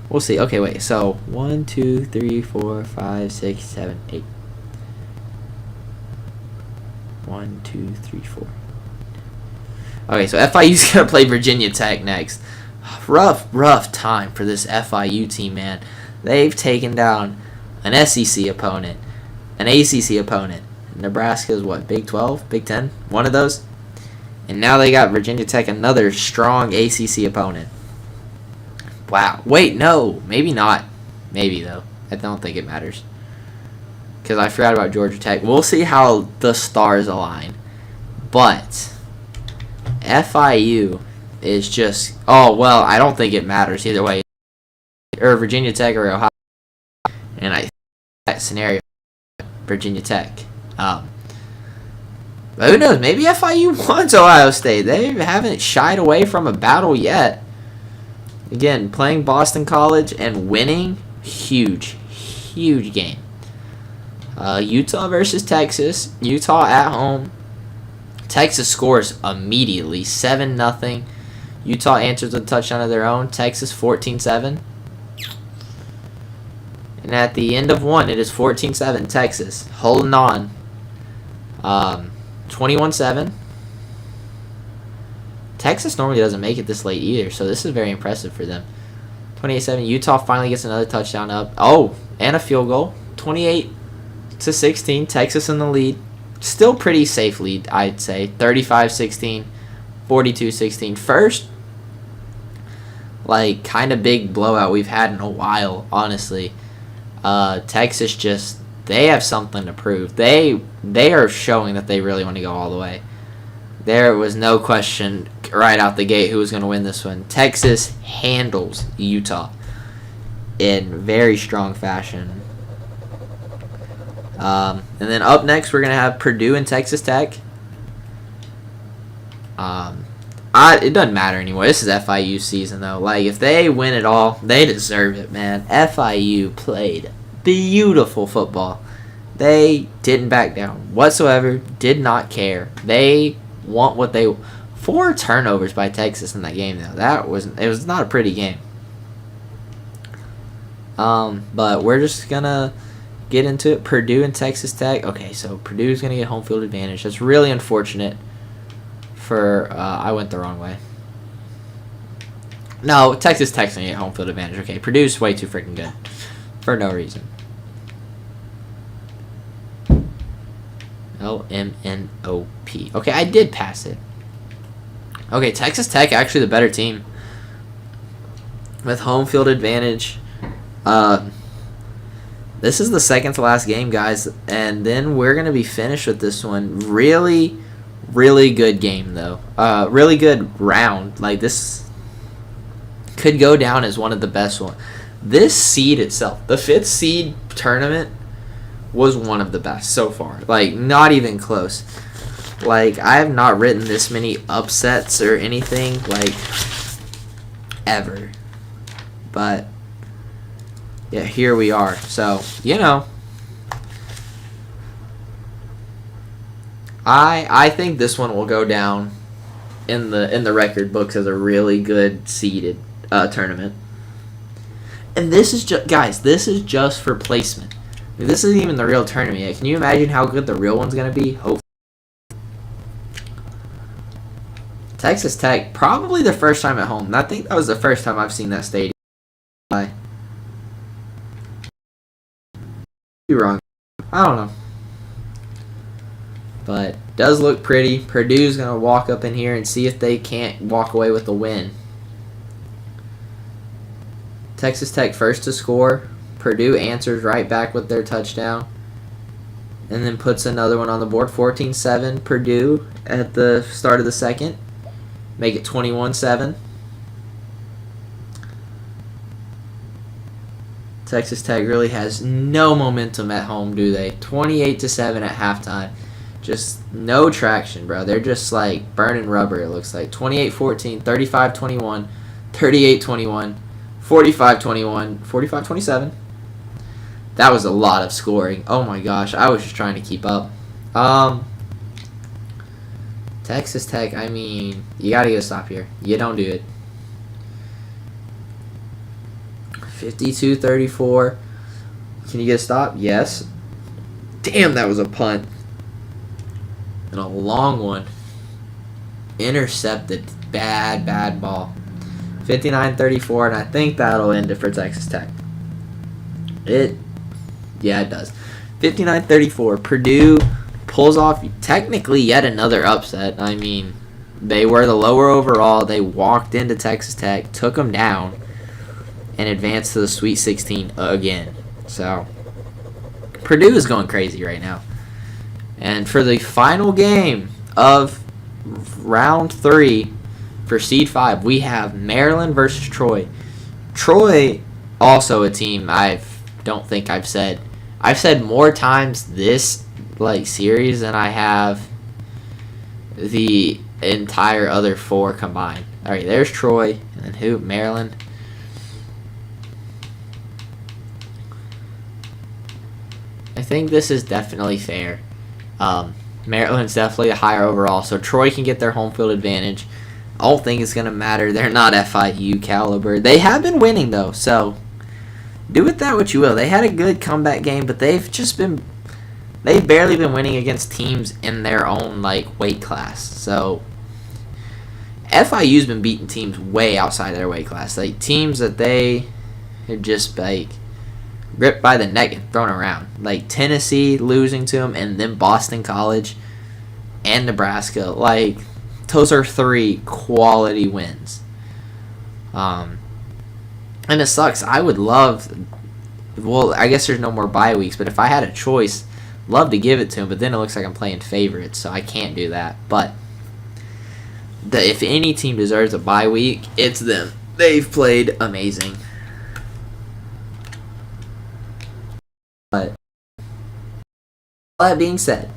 we'll see. Okay, wait. So, 1, 2, 3, 4, 5, 6, 7, 8. 1, 2, 3, 4. Okay, so FIU's going to play Virginia Tech next. Rough time for this FIU team, man. They've taken down an SEC opponent, an ACC opponent. Nebraska's what, Big 12, Big 10, one of those? And now they got Virginia Tech, another strong ACC opponent. Wow. Wait, no, maybe not. Maybe, though. I don't think it matters. Because I forgot about Georgia Tech. We'll see how the stars align. But FIU is just, oh, well, I don't think it matters either way. Or Virginia Tech or Ohio. And I think that scenario, Virginia Tech. But who knows? Maybe FIU wants Ohio State. They haven't shied away from a battle yet. Again, playing Boston College and winning, huge game. Utah versus Texas. Utah at home. Texas scores immediately, 7-0. Utah answers a touchdown of their own. Texas 14-7. And at the end of one, it is 14-7 Texas, holding on. 21-7. Texas normally doesn't make it this late either, so this is very impressive for them. 28-7. Utah finally gets another touchdown up. Oh, and a field goal. 28-16. Texas in the lead. Still pretty safe lead, I'd say. 35-16. 42-16. First, like, kind of big blowout we've had in a while, honestly. Texas just, they have something to prove. They are showing that they really want to go all the way. There was no question right out the gate who was going to win this one. Texas handles Utah in very strong fashion. And then up next, we're going to have Purdue and Texas Tech. It doesn't matter anymore. This is FIU season, though. Like, if they win it all, they deserve it, man. FIU played beautiful football. They didn't back down whatsoever. Did not care. They want what they... 4 turnovers by Texas in that game, though. It was not a pretty game. But we're just going to get into it. Purdue and Texas Tech. Okay, so Purdue's going to get home field advantage. That's really unfortunate for... I went the wrong way. No, Texas Tech's going to get home field advantage. Okay, Purdue's way too freaking good. For no reason. LMNOP. Okay, I did pass it. Okay, Texas Tech actually the better team. With home field advantage. This is the second to last game, guys. And then we're going to be finished with this one. Really, really good game, though. Really good round. Like, this could go down as one of the best ones. This seed itself, the 5th seed tournament, was one of the best so far. Like, not even close. Like, I have not written this many upsets or anything, like, ever. But, yeah, here we are. So, you know, I think this one will go down in the record books as a really good seeded tournament. And this is just, guys, this is just for placement. This isn't even the real tournament yet. Can you imagine how good the real one's going to be? Hopefully. Texas Tech, probably the first time at home. I think that was the first time I've seen that stadium. You're wrong. I don't know. But does look pretty. Purdue's going to walk up in here and see if they can't walk away with the win. Texas Tech first to score. Purdue answers right back with their touchdown. And then puts another one on the board. 14-7 Purdue at the start of the second. Make it 21-7. Texas Tech really has no momentum at home, do they? 28-7 at halftime. Just no traction, bro. They're just like burning rubber, it looks like. 28-14, 35-21, 38-21, 45-21, 45-27. That was a lot of scoring. Oh my gosh, I was just trying to keep up. Texas Tech, I mean, you got to get a stop here. You don't do it. 52-34. Can you get a stop? Yes. Damn, that was a punt. And a long one. Intercepted. Bad ball. 59-34, and I think that'll end it for Texas Tech. Yeah, it does. 59-34. Purdue pulls off technically yet another upset. I mean, they were the lower overall. They walked into Texas Tech, took them down, and advanced to the Sweet 16 again. So, Purdue is going crazy right now. And for the final game of round 3 for Seed 5, we have Maryland versus Troy. Troy, also a team I've said more times this series than I have the entire other 4 combined. All right, there's Troy, and then who? Maryland. I think this is definitely fair. Maryland's definitely a higher overall, so Troy can get their home field advantage. I don't think it's going to matter. They're not FIU caliber. They have been winning, though, so do with that what you will. They had a good comeback game, but they've barely been winning against teams in their own weight class. So FIU's been beating teams way outside their weight class, teams that they have just ripped by the neck and thrown around, like Tennessee losing to them, and then Boston College and Nebraska. Those are 3 quality wins. And it sucks. I would love, I guess there's no more bye weeks, but if I had a choice, love to give it to him, but then it looks like I'm playing favorites, so I can't do that. But if any team deserves a bye week, it's them. They've played amazing. But all that being said,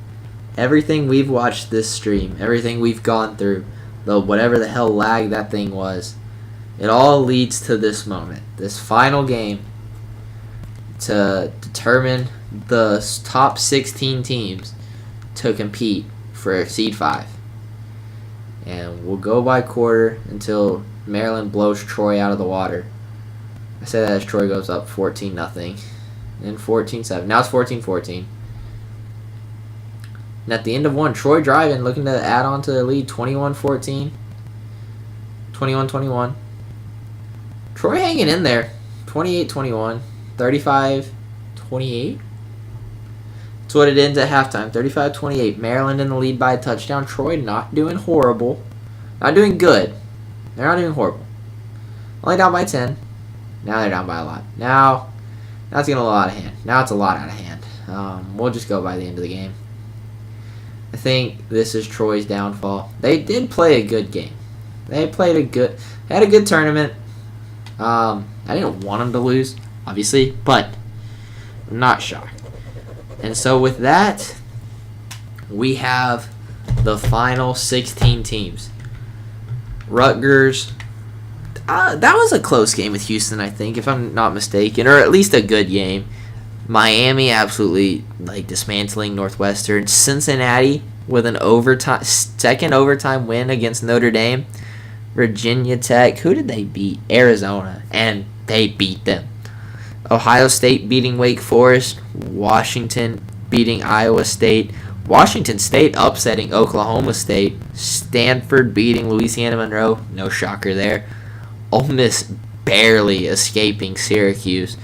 everything we've watched this stream, everything we've gone through, whatever the hell lag that thing was, it all leads to this moment, this final game to determine the top 16 teams to compete for Seed 5. And we'll go by quarter until Maryland blows Troy out of the water. I say that as Troy goes up 14-0. Then 14-7. Now it's 14-14. And at the end of one, Troy driving, looking to add on to the lead, 21-14. 21-21. Troy hanging in there, 28-21. 35-28. That's what it ends at halftime, 35-28. Maryland in the lead by a touchdown. Troy not doing horrible. Not doing good. They're not doing horrible. Only down by 10. Now they're down by a lot. Now it's getting a lot out of hand. Now it's a lot out of hand. We'll just go by the end of the game. I think this is Troy's downfall. They did play a good game. They had a good tournament. I didn't want them to lose, obviously, but I'm not shocked. And so with that, we have the final 16 teams. Rutgers. That was a close game with Houston, I think, if I'm not mistaken, or at least a good game. Miami absolutely dismantling Northwestern. Cincinnati with an second overtime win against Notre Dame. Virginia Tech, who did they beat? Arizona, and they beat them. Ohio State beating Wake Forest. Washington beating Iowa State. Washington State upsetting Oklahoma State. Stanford beating Louisiana Monroe. No shocker there. Ole Miss barely escaping Syracuse.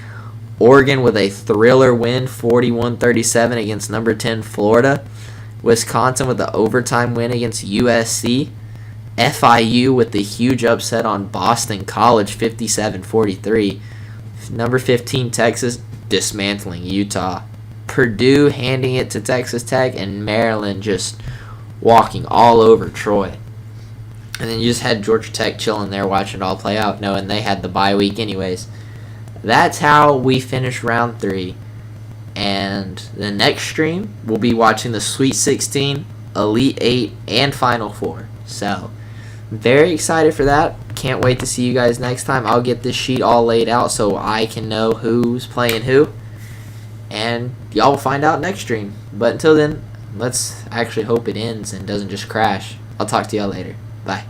Oregon with a thriller win, 41-37 against number 10 Florida. Wisconsin with the overtime win against USC. FIU with the huge upset on Boston College, 57-43. Number 15 Texas dismantling Utah. Purdue handing it to Texas Tech, and Maryland just walking all over Troy. And then you just had Georgia Tech chilling there watching it all play out, knowing they had the bye week anyways. that's how we finish round 3. And the next stream, we'll be watching the Sweet 16, Elite 8, and Final 4. So, very excited for that. Can't wait to see you guys next time. I'll get this sheet all laid out so I can know who's playing who. And y'all will find out next stream. But until then, let's actually hope it ends and doesn't just crash. I'll talk to y'all later. Bye.